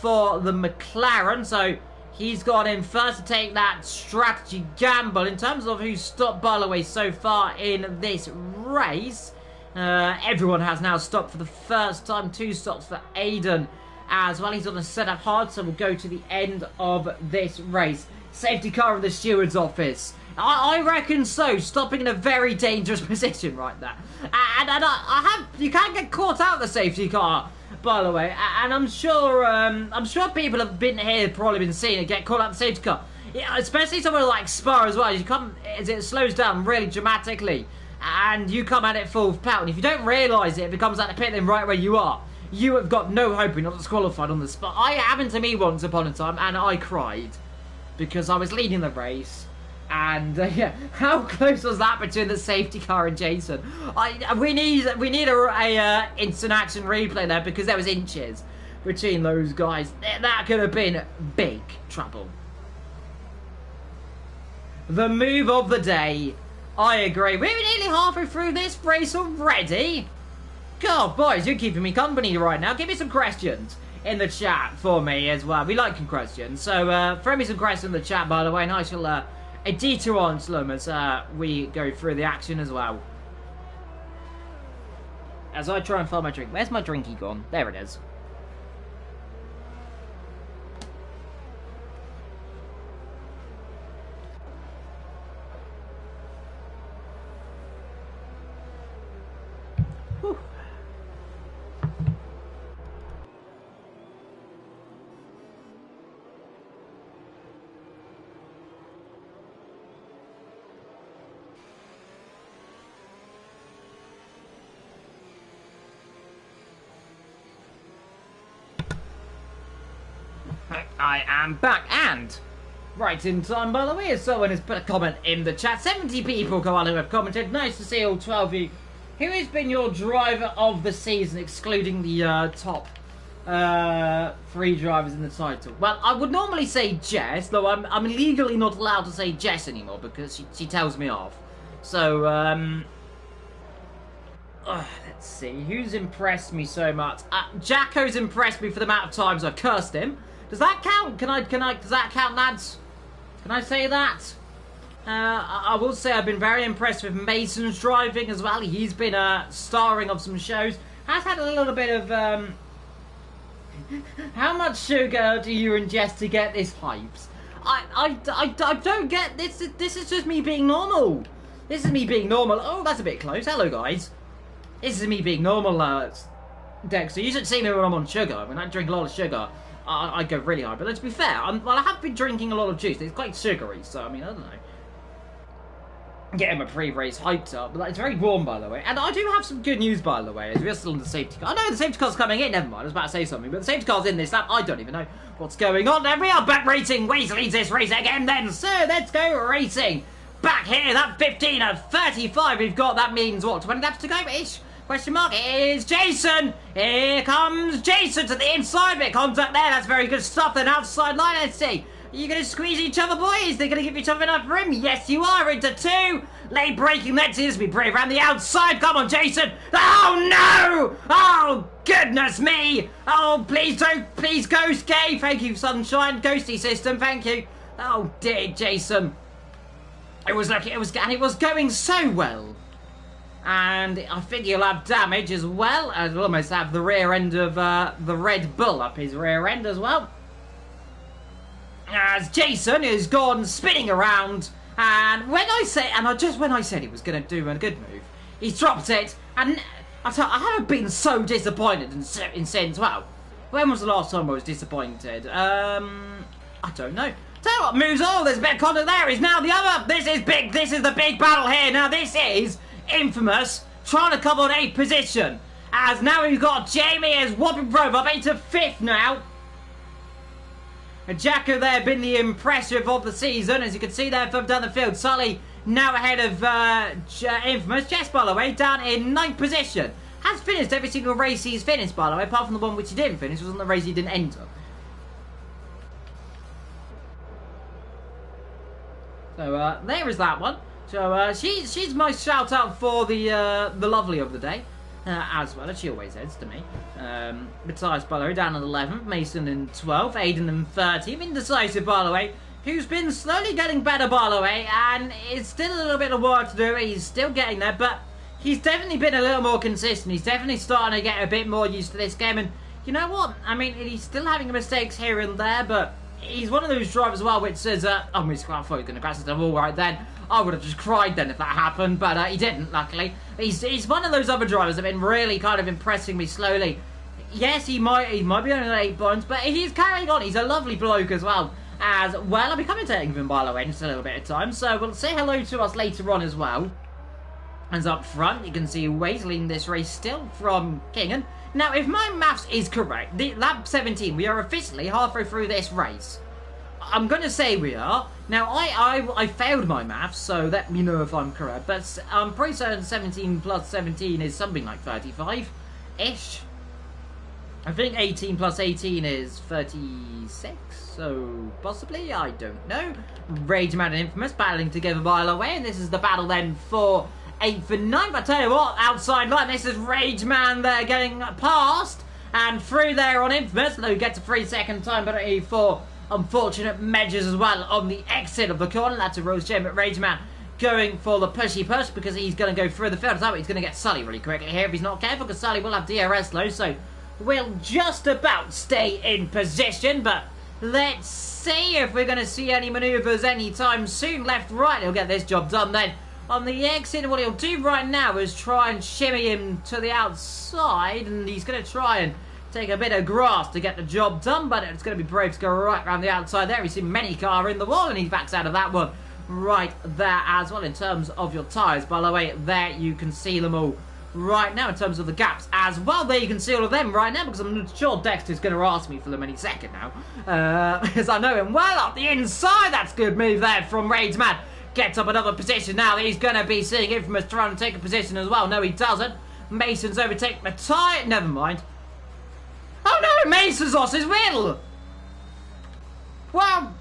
for the McLaren. So, he's gone in first to take that strategy gamble. In terms of who's stopped, by the way, so far in this race, everyone has now stopped for the first time. 2 stops for Aiden as well. He's on a setup hard, so we'll go to the end of this race. Safety car of the steward's office I reckon so. Stopping in a very dangerous position right there. And you can't get caught out of the safety car, by the way. And I'm sure people have been here, probably been seeing it get caught out of the safety car. Yeah, especially somewhere like Spa as well. You come as it slows down really dramatically, and you come at it full power. And if you don't realise it, it becomes like the pit lane right where you are. You have got no hope. You're not disqualified on the spot. It happened to me once upon a time, and I cried because I was leading the race. And yeah, how close was that between the safety car and Jason? We need a instant action replay there because there was inches between those guys. That could have been big trouble. The move of the day. I agree. We're nearly halfway through this race already. God, boys, you're keeping me company right now. Give me some questions in the chat for me as well. We like questions, so throw me some questions in the chat, by the way, and I shall a detour on them as we go through the action as well. As I try and find my drink. Where's my drinky gone? There it is. Whew. I am back, and right in time, by the way, as someone has put a comment in the chat. 70 people come on who have commented. Nice to see all 12 of you. Who has been your driver of the season, excluding the top 3 drivers in the title? Well, I would normally say Jess, though I'm legally not allowed to say Jess anymore because she tells me off. So, let's see, who's impressed me so much? Jacko's impressed me for the amount of times I've cursed him. Does that count? Does that count, lads? Can I say that? I will say I've been very impressed with Mason's driving as well. He's been starring of some shows. Has had a little bit of how much sugar do you ingest to get this hypes? I don't get this. This is just me being normal. This is me being normal. Oh, that's a bit close. Hello, guys. This is me being normal, Dexter. You should see me when I'm on sugar. When I drink a lot of sugar, I go really hard. But let's be fair, well, I have been drinking a lot of juice. It's quite sugary, so I mean, I don't know. Getting my pre-race hyped up. But it's very warm, by the way. And I do have some good news, by the way, as we're still in the safety car. I know the safety car's coming in. Never mind, I was about to say something. But the safety car's in this lap. I don't even know what's going on. And we are back racing. Waze leads this race again then. So let's go racing. Back here, that 15 of 35 we've got. That means what, 20 laps to go-ish? Question mark is Jason. Here comes Jason to the inside. Bit of contact there. That's very good stuff. Then outside line, let's see. Are you going to squeeze each other, boys? They're going to give each other enough room? Yes, you are. Into 2. Late braking. Let's see. This will be brave around the outside. Come on, Jason. Oh, no. Oh, goodness me. Oh, please don't. Please, Ghost K. Thank you, Sunshine. Ghosty system. Thank you. Oh, dear, Jason. It was like it was going so well. And I think he'll have damage as well. And he'll almost have the rear end of the Red Bull up his rear end as well. As Jason has gone spinning around. And when I said he was going to do a good move, he's dropped it. And I haven't been so disappointed in since, well, when was the last time I was disappointed? I don't know. Tell you what moves, there's a bit of contact there. He's now the other. This is big. This is the big battle here. Now this is Infamous trying to come on 8th position. As now we've got Jamie as whopping Grove up into 5th now. And Jacko there been the impressive of the season. As you can see there further down the field. Sully now ahead of Infamous. Jess, by the way, down in 9th position. Has finished every single race he's finished, by the way, apart from the one which he didn't finish. Was on the race he didn't enter. So there is that one. So she's my shout out for the lovely of the day, as well as she always is to me. Matthias, by the way, down at 11th, Mason in 12th, Aiden in 13th, Indecisive, by the way, who's been slowly getting better, by the way, and it's still a little bit of work to do. He's still getting there, but he's definitely been a little more consistent. He's definitely starting to get a bit more used to this game, and you know what? I mean, he's still having mistakes here and there, but he's one of those drivers as well which says, oh, Mr. I thought he was going to crash into the wall right then. I would have just cried then if that happened, but he didn't, luckily. He's one of those other drivers that have been really kind of impressing me slowly. Yes, he might be only 8 points, but he's carrying on. He's a lovely bloke as well. I'll be commentating with him, by the way, in just a little bit of time, so we'll say hello to us later on as well. As up front, you can see Waze leading this race still from Kingen. Now, if my maths is correct, lap 17, we are officially halfway through this race. I'm going to say we are. Now, I failed my maths, so let me know if I'm correct. But I'm pretty certain 17 plus 17 is something like 35-ish. I think 18 plus 18 is 36, so possibly, I don't know. Rageman and Infamous battling together by the way, and this is the battle then for 8th and 9th. I tell you what, outside line, this is Rageman there getting past, and through there on Infamous, who gets a 3-second time penalty for unfortunate measures as well on the exit of the corner. That's a Rose Gem, but Rageman going for the pushy push because he's going to go through the field. So he's going to get Sully really quickly here if he's not careful, because Sully will have DRS low, so we'll just about stay in position, but let's see if we're going to see any manoeuvres anytime soon. Left, right, he'll get this job done then. On the exit, what he'll do right now is try and shimmy him to the outside, and he's going to try and take a bit of grass to get the job done, but it's going to be brave to go right around the outside there. We see many car in the wall, and he backs out of that one right there as well. In terms of your tyres, by the way, there you can see them all right now in terms of the gaps as well. There you can see all of them right now, because I'm sure Dexter's going to ask me for them any second now, because I know him well up the inside. That's a good move there from Rageman. Gets up another position now. He's going to be seeing Infamous trying to take a position as well. No, he doesn't. Mason's overtaken the tyre. Never mind. Oh no, Mason's lost his wheel. Wow,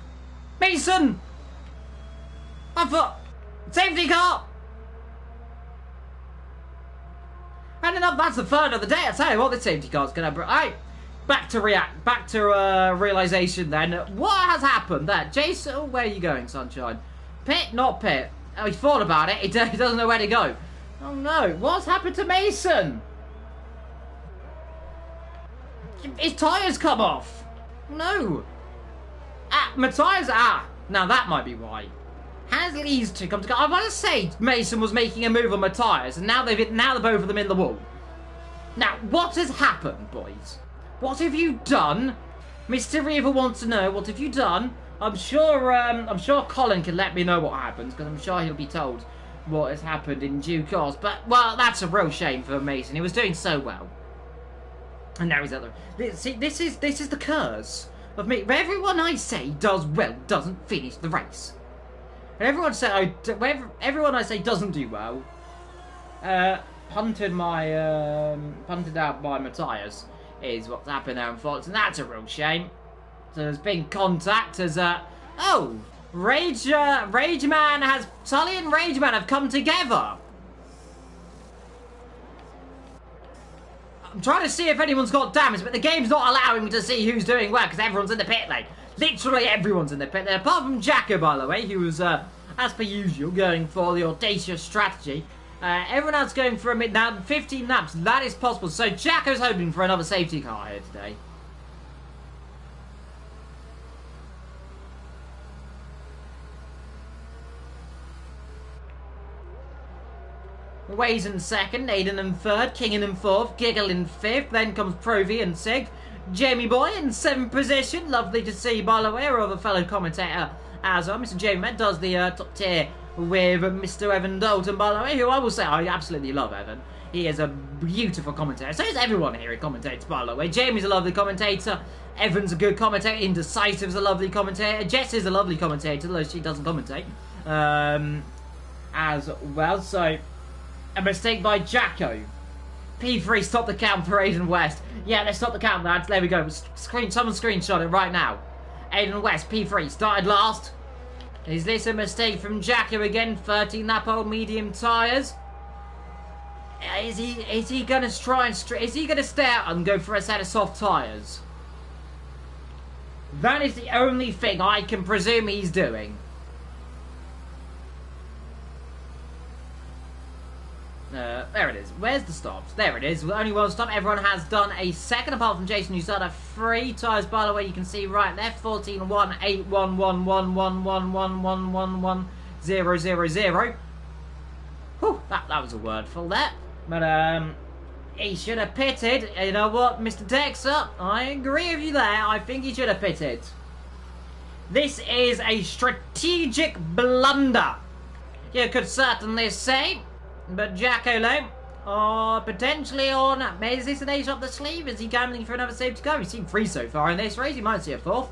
Mason. I thought, safety car. And enough, that's the third of the day. I tell you what, this safety car's going to... Right, back to realisation then. What has happened there? Jason, oh, where are you going, Sunshine? Pit, not pit. Oh, he thought about it. He doesn't know where to go. Oh no, what's happened to Mason? His tyres come off. No. My tyres... now that might be why. Has these two come together? I want to say Mason was making a move on my tyres, and now they're both of them in the wall. Now, what has happened, boys? What have you done? Mr. Reaver wants to know, what have you done? I'm sure Colin can let me know what happens, because I'm sure he'll be told what has happened in due course. But, well, that's a real shame for Mason. He was doing so well. And now he's out there. See, this is the curse of me. Everyone I say does well doesn't finish the race. And everyone I say doesn't do well, punted out by my tyres is what's happened there, unfortunately. And that's a real shame. So there's been contact as oh, Rageman has Sully and Rageman have come together. I'm trying to see if anyone's got damage, but the game's not allowing me to see who's doing well because everyone's in the pit lane. Literally everyone's in the pit lane, apart from Jacko, by the way, who was, as per usual, going for the audacious strategy. Everyone else going for a mid now, 15 laps. That is possible. So Jacko's hoping for another safety car here today. Waze in second, Aiden in third, Kingen in fourth, Giggle in fifth, then comes Provi in sixth, Jamie Boy in seventh position. Lovely to see, by the way, our other fellow commentator as well. Mr. Jamie Met does the top tier with Mr. Evan Dalton, by the way, who I will say I absolutely love Evan. He is a beautiful commentator. So is everyone here who commentates, by the way. Jamie's a lovely commentator. Evan's a good commentator. Indecisive's a lovely commentator. Jess is a lovely commentator, though she doesn't commentate as well. So a mistake by Jacko. P3, stop the count for Aiden West. Yeah, let's stop the count, lads. There we go. Someone screenshot it right now. Aiden West, P3, started last. Is this a mistake from Jacko again? 13 lap old medium tyres. Is he gonna try and is he gonna stay out and go for a set of soft tyres? That is the only thing I can presume he's doing. There it is. Where's the stops? There it is. Only one stop. Everyone has done a second, apart from Jason, who started 3 tyres. By the way, you can see right there, 14, 1, 8, 1, 1, 1, 1, 1, 1, 1, 1, 1, 0, 0, 0. Whew, that was a wordful there. But, he should have pitted. You know what, Mr. Texer? I agree with you there. I think he should have pitted. This is a strategic blunder, you could certainly say. But Giacomo, potentially on, is this an ace up the sleeve? Is he gambling for another save to go? He's seen 3 so far in this race. He might see a 4th.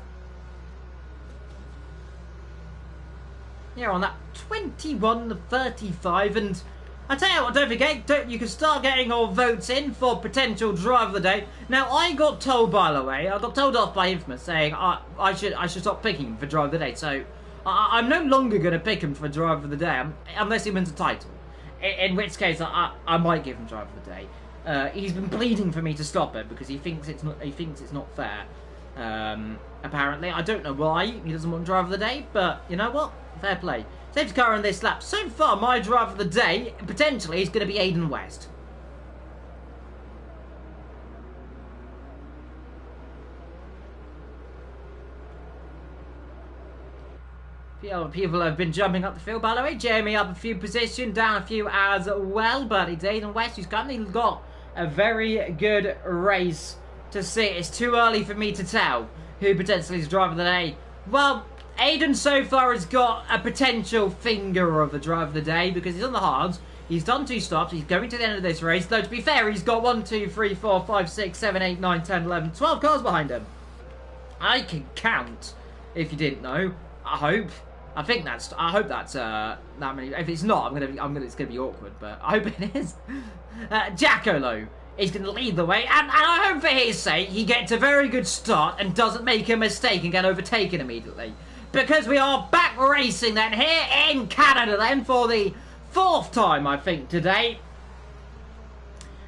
Yeah, on that 21-35, and I tell you what, don't forget, you can start getting your votes in for potential driver of the day. Now, I got told, by the way, I got told off by Infamous saying I should stop picking him for driver of the day. So I'm no longer going to pick him for driver of the day unless he wins a title. In which case, I might give him driver of the day. He's been pleading for me to stop it because he thinks it's not fair. Apparently, I don't know why he doesn't want driver of the day, but you know what? Fair play. Safety car on this lap. So far, my driver of the day potentially is going to be Aiden West. People have been jumping up the field, by the way. Jamie up a few positions, down a few as well. But it's Aiden West who's currently got a very good race to see. It's too early for me to tell who potentially is driver of the day. Well, Aiden so far has got a potential finger of the driver of the day because he's on the hards. He's done 2 stops. He's going to the end of this race. Though, to be fair, he's got 1, 2, 3, 4, 5, 6, 7, 8, 9, 10, 11, 12 cars behind him. I can count, if you didn't know. I hope that's that many. If it's not, it's gonna be awkward. But I hope it is. Giacomo is going to lead the way, and I hope for his sake he gets a very good start and doesn't make a mistake and get overtaken immediately. Because we are back racing then here in Canada then for the 4th time, I think, today.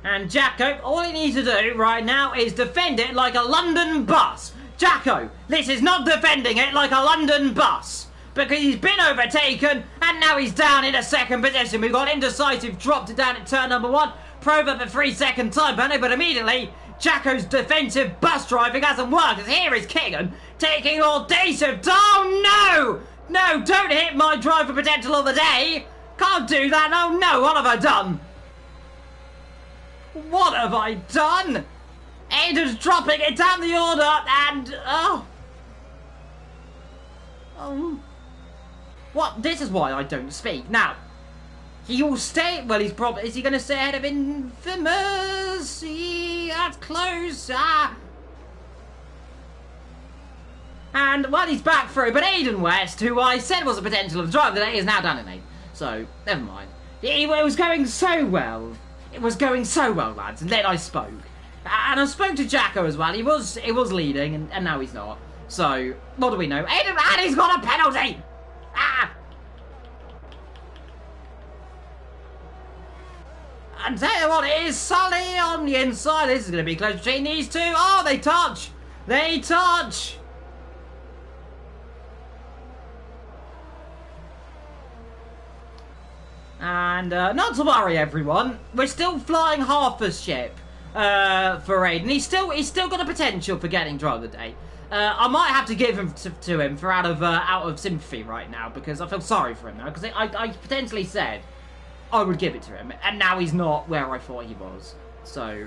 And Jacko, all he needs to do right now is defend it like a London bus. Jacko, this is not defending it like a London bus. Because he's been overtaken, and now he's down in a 2nd position. We've got indecisive, dropped it down at turn number 1. Prove up a 3-second time penalty, but immediately, Jacko's defensive bus driving hasn't worked. As here is Keegan taking audacious. Oh no! No, don't hit my driver potential of the day! Can't do that, oh no, what have I done? What have I done? Aiden's dropping it down the order, and what? This is why I don't speak. Now, he will stay. Well, he's probably. Is he going to stay ahead of Infamous? That's close. And, well, he's back through. But Aiden West, who I said was a potential of the drive today, is now down in 8. So, never mind. It was going so well. It was going so well, lads. And then I spoke. And I spoke to Jacko as well. He was leading, and now he's not. So, what do we know? Aiden, and he's got a penalty! And tell you what, it is Sully on the inside. This is going to be close between these two. Oh, they touch! They touch! And not to worry, everyone. We're still flying half a ship for Aiden. He's still got a potential for getting driver of the day. I might have to give him to him for out of sympathy right now because I feel sorry for him now because I potentially said I would give it to him and now he's not where I thought he was. So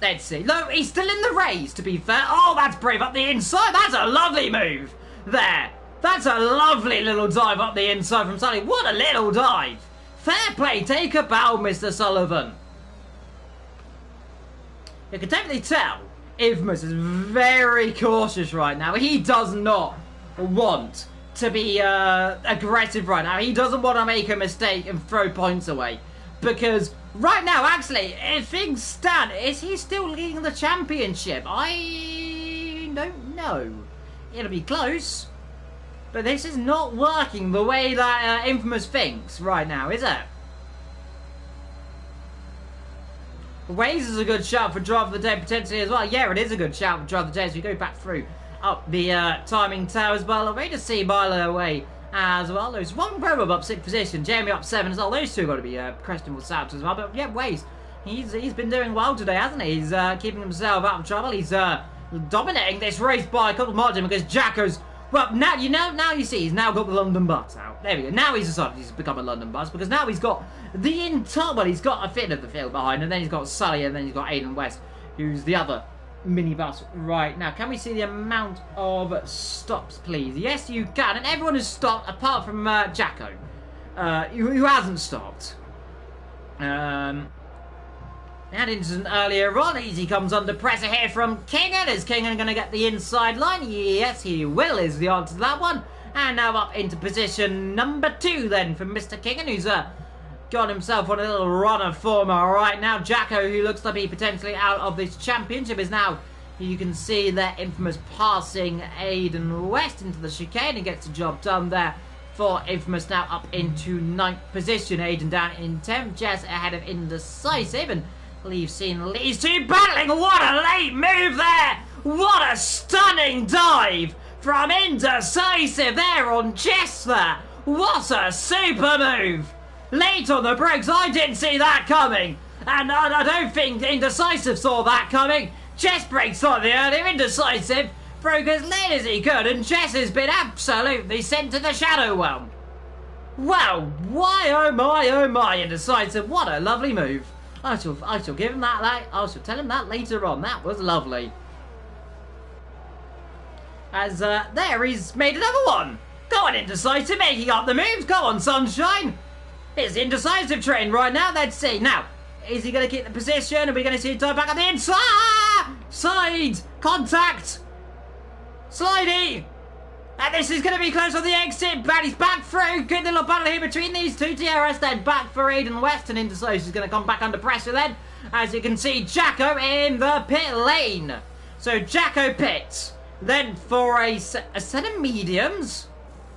let's see. No, he's still in the race. To be fair, oh, that's brave up the inside. That's a lovely move there. That's a lovely little dive up the inside from Sully. What a little dive. Fair play. Take a bow, Mr. Sullivan. You can definitely tell Infamous is very cautious right now. He does not want to be aggressive right now. He doesn't want to make a mistake and throw points away. Because right now, actually, if things stand, is he still leading the championship? I don't know. It'll be close. But this is not working the way that Infamous thinks right now, is it? Waze is a good shout for driver of the day potentially as well. Yeah, it is a good shout for driver of the day as we go back through up the timing towers. By the way, to see, by the way, as well. There's one Proverb up 6th position, Jamie up 7 as well. Those two got to be questionable stats as well. But yeah, Waze, he's been doing well today, hasn't he? He's keeping himself out of trouble. He's dominating this race by a couple of margin because Jacko's... Well, now you see he's now got the London bus out. There we go. Now he's decided he's become a London bus because now he's got the entire... Well, he's got a fit of the field behind, and then he's got Sully, and then he's got Aiden West, who's the other minibus right now. Can we see the amount of stops, please? Yes, you can. And everyone has stopped apart from Jacko, who hasn't stopped. That incident earlier on, Easy comes under pressure here from Kingan. Is Kingan going to get the inside line? Yes, he will, is the answer to that one. And now up into position number 2 then from Mr. Kingan, who's got himself on a little run of form right now. Jacko, who looks to be potentially out of this championship, is now, you can see their infamous passing Aiden West into the chicane and gets the job done there for Infamous. Now up into 9th position. Aiden down in 10th, Jess ahead of Indecisive, and we've seen these two battling. What a late move there! What a stunning dive from Indecisive there on Jess there. What a super move! Late on the brakes, I didn't see that coming. And I don't think Indecisive saw that coming. Jess brakes slightly earlier. Indecisive broke as late as he could, and Jess has been absolutely sent to the shadow realm. Well, why oh my, Indecisive. What a lovely move. I shall give him that. I shall tell him that later on. That was lovely. As there he's made another one. Go on, Indecisive, making up the moves. Go on, Sunshine. It's the Indecisive train right now. Let's see. Now, is he going to keep the position? Are we going to see him dive back on the inside? Side contact. Slidey. And this is going to be close on the exit, but he's back through. Good little battle here between these two. TRS then back for Aiden West, and Indecisive is going to come back under pressure then. As you can see, Jacko in the pit lane. So Jacko pits. Then for a set of mediums.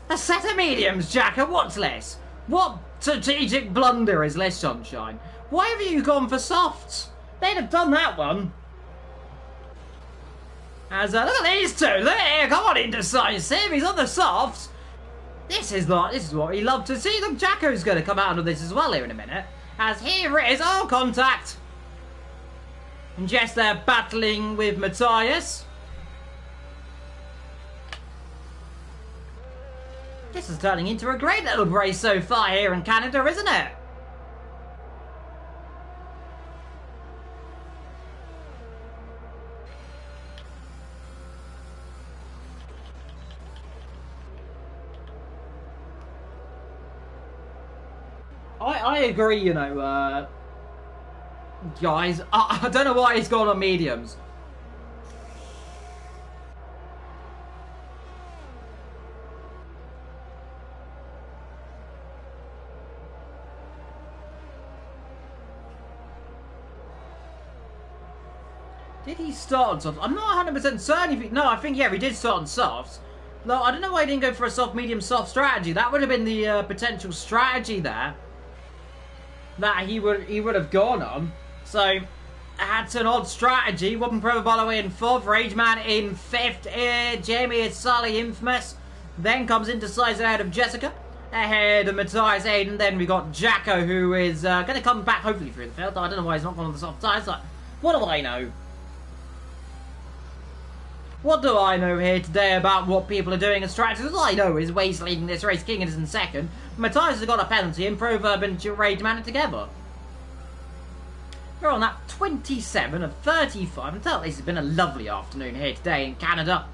A set of mediums, Jacko. What's less? What strategic blunder is less, Sunshine? Why have you gone for softs? They'd have done that one. As look at these two. There, come on, Indecisive. He's on the softs. This is what he loved to see. Look, Jacko's going to come out of this as well here in a minute. As here it is. Oh, contact. And Jess there battling with Matthias. This is turning into a great little race so far here in Canada, isn't it? I agree, you know, guys. I don't know why he's gone on mediums. Did he start on softs? I'm not 100% certain if he... No, I think, yeah, he did start on softs. No, I don't know why he didn't go for a soft, medium, soft strategy. That would have been the potential strategy there that he would have gone on. So, that's an odd strategy. Whooping Pro, by the way, in 4th. Rageman in 5th. Jamie is Sully, Infamous. Then comes Indecisive ahead of Jessica. Ahead of Matthias Aiden. Then we got Jacko, who is going to come back, hopefully, through the field. I don't know why he's not gone on the soft tyres. Like, what do I know? What do I know here today about what people are doing in strategies? All I know is Wade's leading this race, King is in 2nd. Matthias has got a penalty, and Proverb and Rageman are together. We're on that 27 of 35. I tell this has been a lovely afternoon here today in Canada.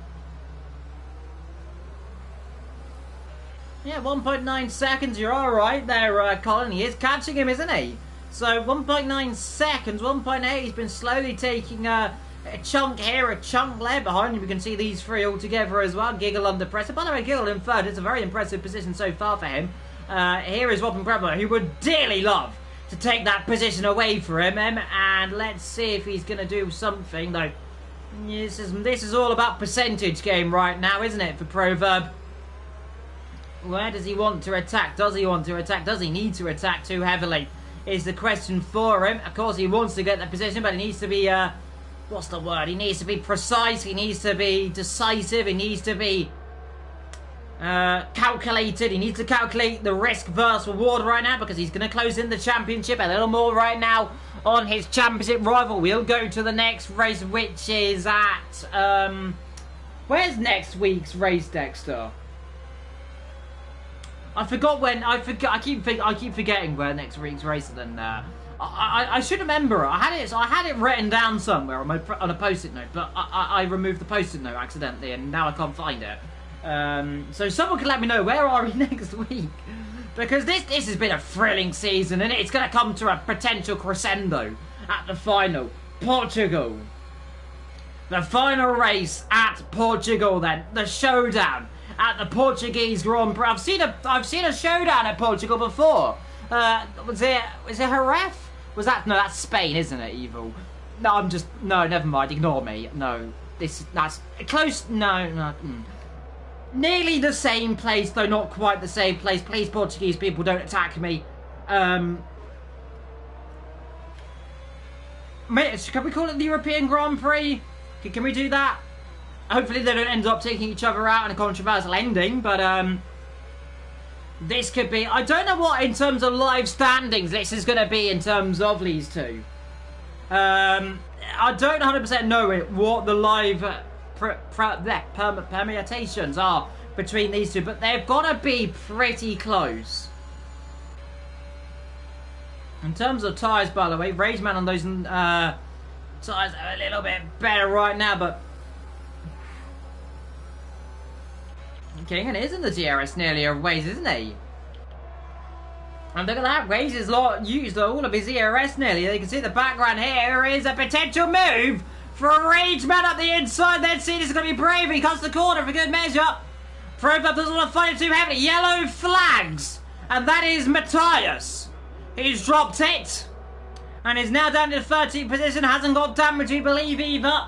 Yeah, 1.9 seconds, you're alright there, Colin. He is catching him, isn't he? So 1.9 seconds, 1.8, he's been slowly taking a chunk here, a chunk there behind him. You can see these three all together as well. Giggle under pressure. By the way, Giggle in 3rd. It's a very impressive position so far for him. Here is Whopping Brevler, who would dearly love to take that position away from him. And let's see if he's going to do something, though. This is all about percentage game right now, isn't it, for Proverb? Where does he want to attack? Does he want to attack? Does he need to attack too heavily? Is the question for him. Of course, he wants to get the position, but he needs to be... what's the word? He needs to be precise. He needs to be decisive. He needs to be calculated. He needs to calculate the risk versus reward right now because he's going to close in the championship a little more right now on his championship rival. We'll go to the next race, which is at where's next week's race, Dexter? I forgot when. I keep forgetting where next week's race is. And I should remember. I had it written down somewhere on a post-it note, but I removed the post-it note accidentally, and now I can't find it. So someone can let me know, where are we next week? Because this has been a thrilling season, and it's going to come to a potential crescendo at the final. Portugal. The final race at Portugal then. The showdown at the Portuguese Grand Prix. I've seen a showdown at Portugal before. Was it Jerez? Was that? No, that's Spain, isn't it, Evil? No, no, never mind, ignore me. No, that's close, no. Nearly the same place, though not quite the same place. Please, Portuguese people, don't attack me. Can we call it the European Grand Prix? Can we do that? Hopefully they don't end up taking each other out in a controversial ending, but this could be... I don't know what, in terms of live standings, this is going to be in terms of these two. I don't 100% know what the live... permutations are between these two, but they've got to be pretty close. In terms of tyres, by the way, Rageman on those tyres are a little bit better right now, but King is in the DRS nearly a race, isn't he? And look at that, Raze has used all of his ERS nearly. You can see the background here is a potential move for a Rage Man up the inside. Then see, this is going to be brave. He cuts the corner for good measure. Provo doesn't want to fight it too heavily. Yellow flags. And that is Matthias. He's dropped it. And is now down to the 13th position. Hasn't got damage, we believe, either.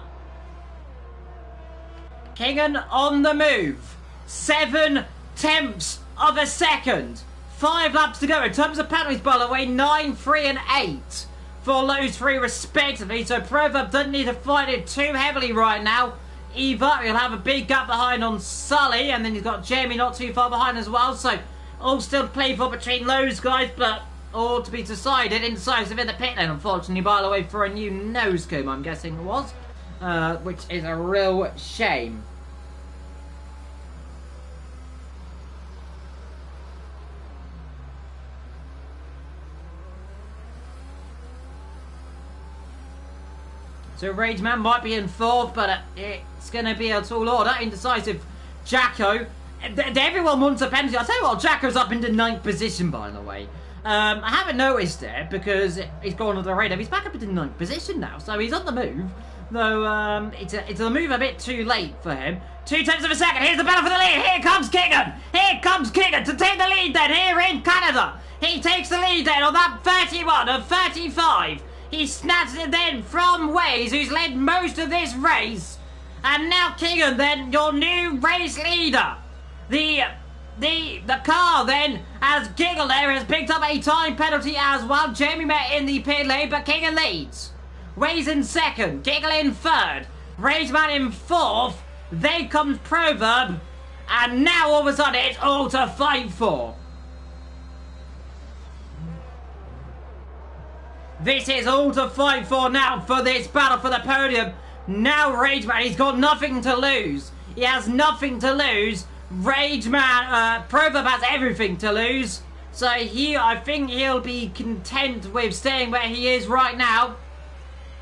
Kingan on the move. 7/10 of a second. 5 laps to go. In terms of penalties, by the way, 9, 3 and 8 for those three respectively. So Proverb doesn't need to fight it too heavily right now. Eva, he'll have a big gap behind on Sully, and then he's got Jamie not too far behind as well. So all still to play for between those guys, but all to be decided. Indecisive in the pit lane, unfortunately, by the way, for a new nose comb, I'm guessing it was, which is a real shame. So Rageman might be in 4th, but it's going to be a tall order. Indecisive Jacko. Everyone wants a penalty. I'll tell you what, Jacko's up into 9th position, by the way. I haven't noticed it because he's gone under the radar. He's back up into 9th position now, so he's on the move. Though it's a move a bit too late for him. 2/10 of a second. Here's the battle for the lead. Here comes Kingan. Here comes Kingan to take the lead then here in Canada. He takes the lead then on that 31 of 35. He snatches it then from Waze, who's led most of this race. And now Kingan then, your new race leader. The car then, as Giggle there, has picked up a time penalty as well. Jamie met in the pit lane, but Kingan leads. Waze in 2nd, Giggle in 3rd, Rageman in 4th. Then comes Proverb. And now all of a sudden it's all to fight for. This is all to fight for now for this battle for the podium. Now Rageman, he's got nothing to lose. He has nothing to lose. Rageman, Proverb has everything to lose. So I think he'll be content with staying where he is right now.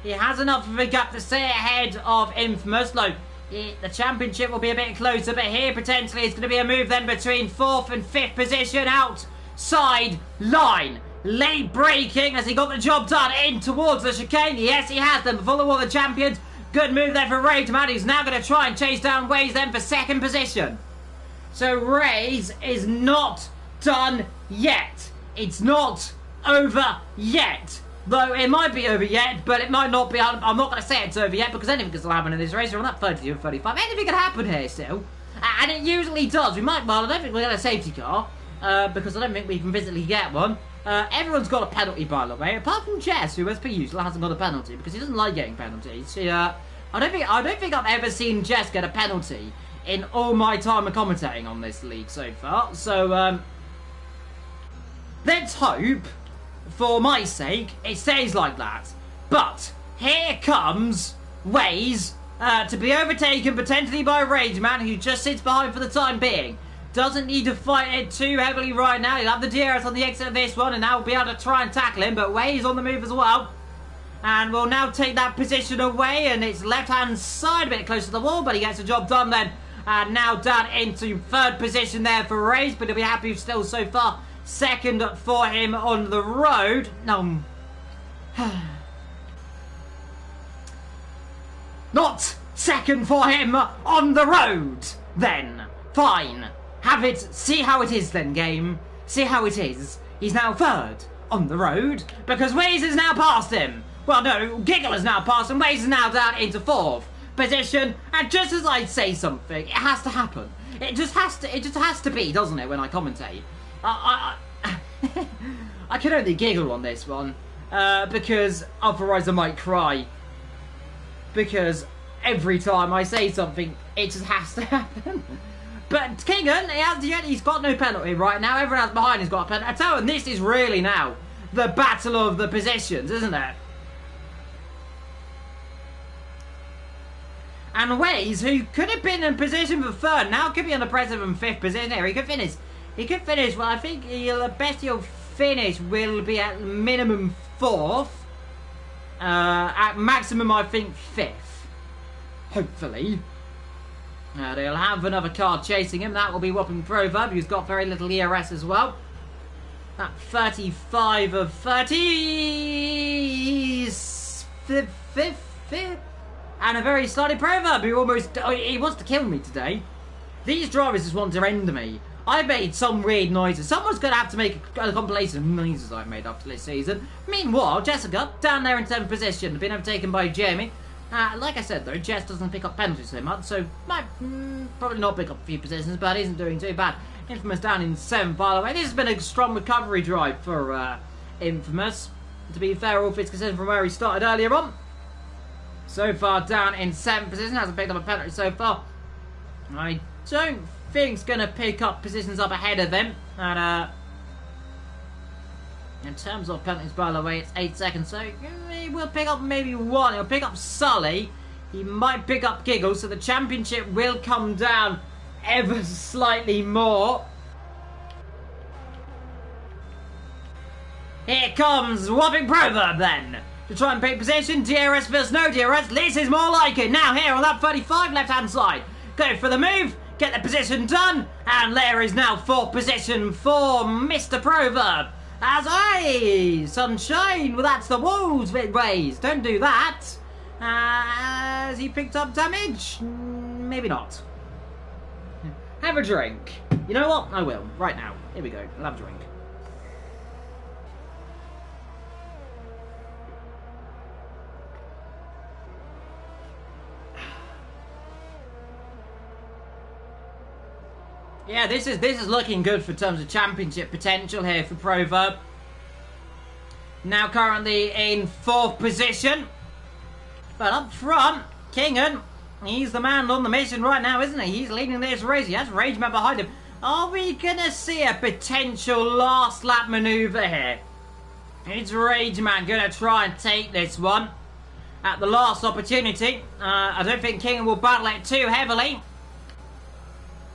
He has enough of a gap to stay ahead of Infamous. Look, the championship will be a bit closer, but here potentially it's going to be a move then between 4th and 5th position outside line. Late braking as he got the job done in towards the chicane. Yes, he has them before the World of Champions. Good move there for Rageman. He's now going to try and chase down Waze then for 2nd position. So Raze is not done yet. It's not over yet. Though it might be over yet, but it might not be. I'm not going to say it's over yet because anything can still happen in this race. We're on that 32 and 35. Anything can happen here still. And it usually does. I don't think we'll get a safety car because I don't think we can physically get one. Everyone's got a penalty, by the way, apart from Jess, who, as per usual, hasn't got a penalty because he doesn't like getting penalties. I don't think I've ever seen Jess get a penalty in all my time of commentating on this league so far. So, let's hope, for my sake, it stays like that. But, here comes Waze to be overtaken potentially by Rageman, who just sits behind for the time being. Doesn't need to fight it too heavily right now. He'll have the DRS on the exit of this one, and now we'll be able to try and tackle him. But Waze on the move as well. And we'll now take that position away, and it's left-hand side a bit close to the wall, but he gets the job done then. And now down into third position there for Raze, but he'll be happy still so far. Second for him on the road. No. Not second for him on the road, then. Fine. Have it. See how it is then, game. See how it is. He's now third on the road because Waze is now past him. Well, no, Giggle has now passed him. Waze is now down into fourth position. And just as I say something, it has to happen. It just has to be, doesn't it, when I commentate? I can only giggle on this one because otherwise I might cry. Because every time I say something, it just has to happen. But Kingan, he's got no penalty right now. Everyone else behind has got a penalty. I tell you, this is really now the battle of the positions, isn't it? And Waze, who could have been in position for third, now could be on the pressure in fifth position here. He could finish. Well, I think the best he'll finish will be at minimum fourth. At maximum, I think fifth. Hopefully. They'll have another car chasing him. That will be Whopping Proverb, who's got very little ERS as well. That 35 of 30. Fifth. And a very slightly Proverb who almost... he wants to kill me today. These drivers just want to end me. I made some weird noises. Someone's going to have to make a compilation of noises I've made after this season. Meanwhile, Jessica, down there in 7th position, been overtaken by Jamie. Like I said, though, Jess doesn't pick up penalties so much, so might probably not pick up a few positions, but isn't doing too bad. Infamous down in 7th, by the way. This has been a strong recovery drive for Infamous. To be fair, all things considered from where he started earlier on. So far down in 7th position, hasn't picked up a penalty so far. I don't think he's going to pick up positions up ahead of him. And in terms of penalties, by the way, it's 8 seconds, so he will pick up maybe one. He'll pick up Sully. He might pick up Giggle, so the championship will come down ever slightly more. Here comes Whopping Proverb then. To try and pick position, DRS versus no DRS. This is more like it. Now here on that 35 left-hand side. Go for the move, get the position done, and there is now 4th position for Mr. Proverb. As sunshine, well that's the walls bit raised. Don't do that. Has he picked up damage? Maybe not. Have a drink. You know what? I will. Right now. Here we go. I'll have a drink. Yeah, this is looking good for terms of championship potential here for Proverb. Now currently in 4th position. But up front, Kingan, he's the man on the mission right now, isn't he? He's leading this race. He has Rageman behind him. Are we going to see a potential last lap manoeuvre here? Is Rageman going to try and take this one at the last opportunity? I don't think Kingan will battle it too heavily.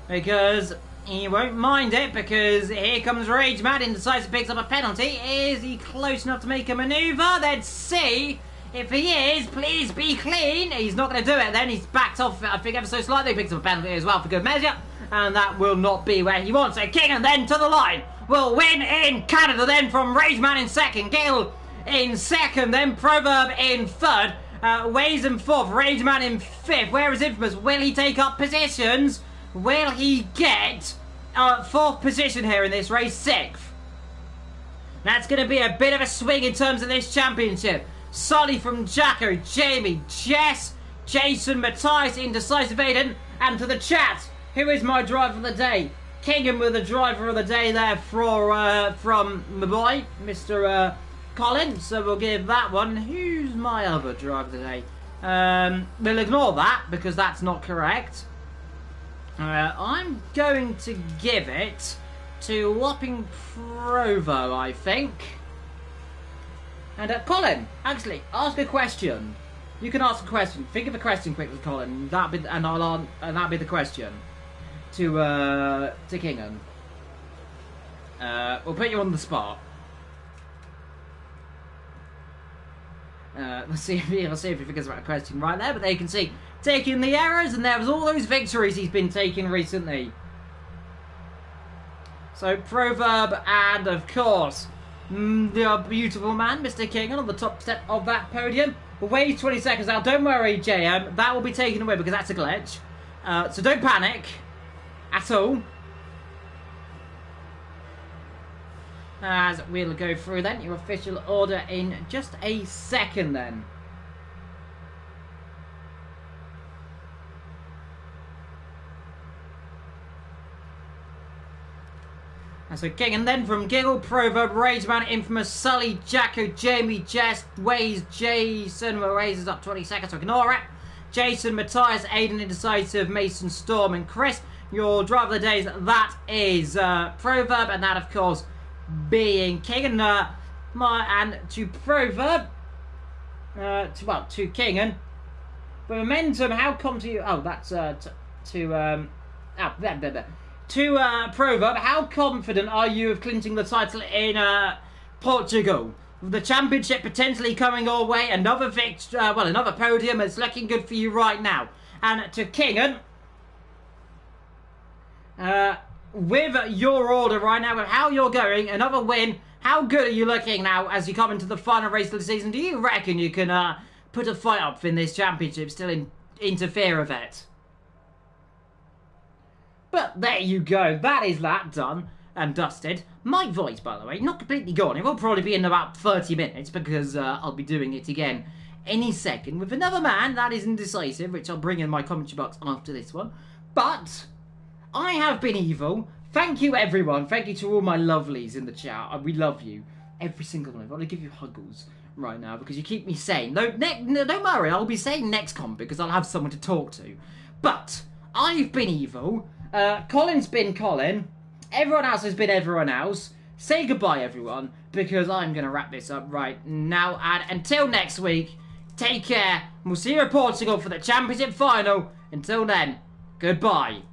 Because he won't mind it, because here comes Rageman and decides to pick up a penalty. Is he close enough to make a manoeuvre? Let's see. If he is, please be clean. He's not going to do it then. He's backed off, I think, ever so slightly. Picks up a penalty as well for good measure. And that will not be where he wants it. Kingan then to the line. Will win in Canada then from Rageman in 2nd. Gill in 2nd. Then Proverb in 3rd. Waze in 4th. Rageman in 5th. Where is Infamous? Will he take up positions? Will he get 4th position here in this race? 6th. That's going to be a bit of a swing in terms of this championship. Sully from Jacko, Jamie, Jess, Jason, Matthias, Indecisive Aiden, and to the chat, who is my driver of the day? Kingan with the driver of the day there from my boy, Mr. Colin. So we'll give that one. Who's my other driver of the day? We'll ignore that because that's not correct. I'm going to give it to Whopping Provo, I think. And Colin, actually, ask a question. You can ask a question. Think of a question quickly, Colin. That'll be the question to Kingan. We'll put you on the spot. Let's see if he figures out a question right there. But there you can see taking the errors, and there was all those victories he's been taking recently. So Proverb, and of course the beautiful man, Mr. Kingan, on the top step of that podium. But wait 20 seconds now. Don't worry, JM. That will be taken away because that's a glitch. So don't panic at all. As we'll go through then your official order in just a second then. And so King, and then from Giggle, Proverb, Rageman, Infamous, Sully, Jacko, Jamie, Jess, Waze, Jason raises up 20 seconds, so ignore it. Jason, Matthias, Aiden, Indecisive, Mason, Storm, and Chris. Your driver of the days, that is Proverb, and that of course being King, and to Proverb, to Kingan. But Momentum, how come to you? Oh, that's to Proverb, how confident are you of clinching the title in Portugal? With the championship potentially coming our way, another another podium. It's looking good for you right now. And to Kingan, with your order right now, with how you're going, another win. How good are you looking now as you come into the final race of the season? Do you reckon you can put a fight up in this championship, still interfere with it? But there you go. That is that done and dusted. My voice, by the way, not completely gone. It will probably be in about 30 minutes because I'll be doing it again any second with another man that is Indecisive, which I'll bring in my commentary box after this one. But I have been evil. Thank you, everyone. Thank you to all my lovelies in the chat. We love you. Every single one. I want to give you huggles right now because you keep me sane. Don't worry. I'll be sane next comp because I'll have someone to talk to. But I've been evil. Colin's been Colin. Everyone else has been everyone else. Say goodbye, everyone, because I'm going to wrap this up right now. And until next week, take care. And we'll see you in Portugal for the championship final. Until then, goodbye.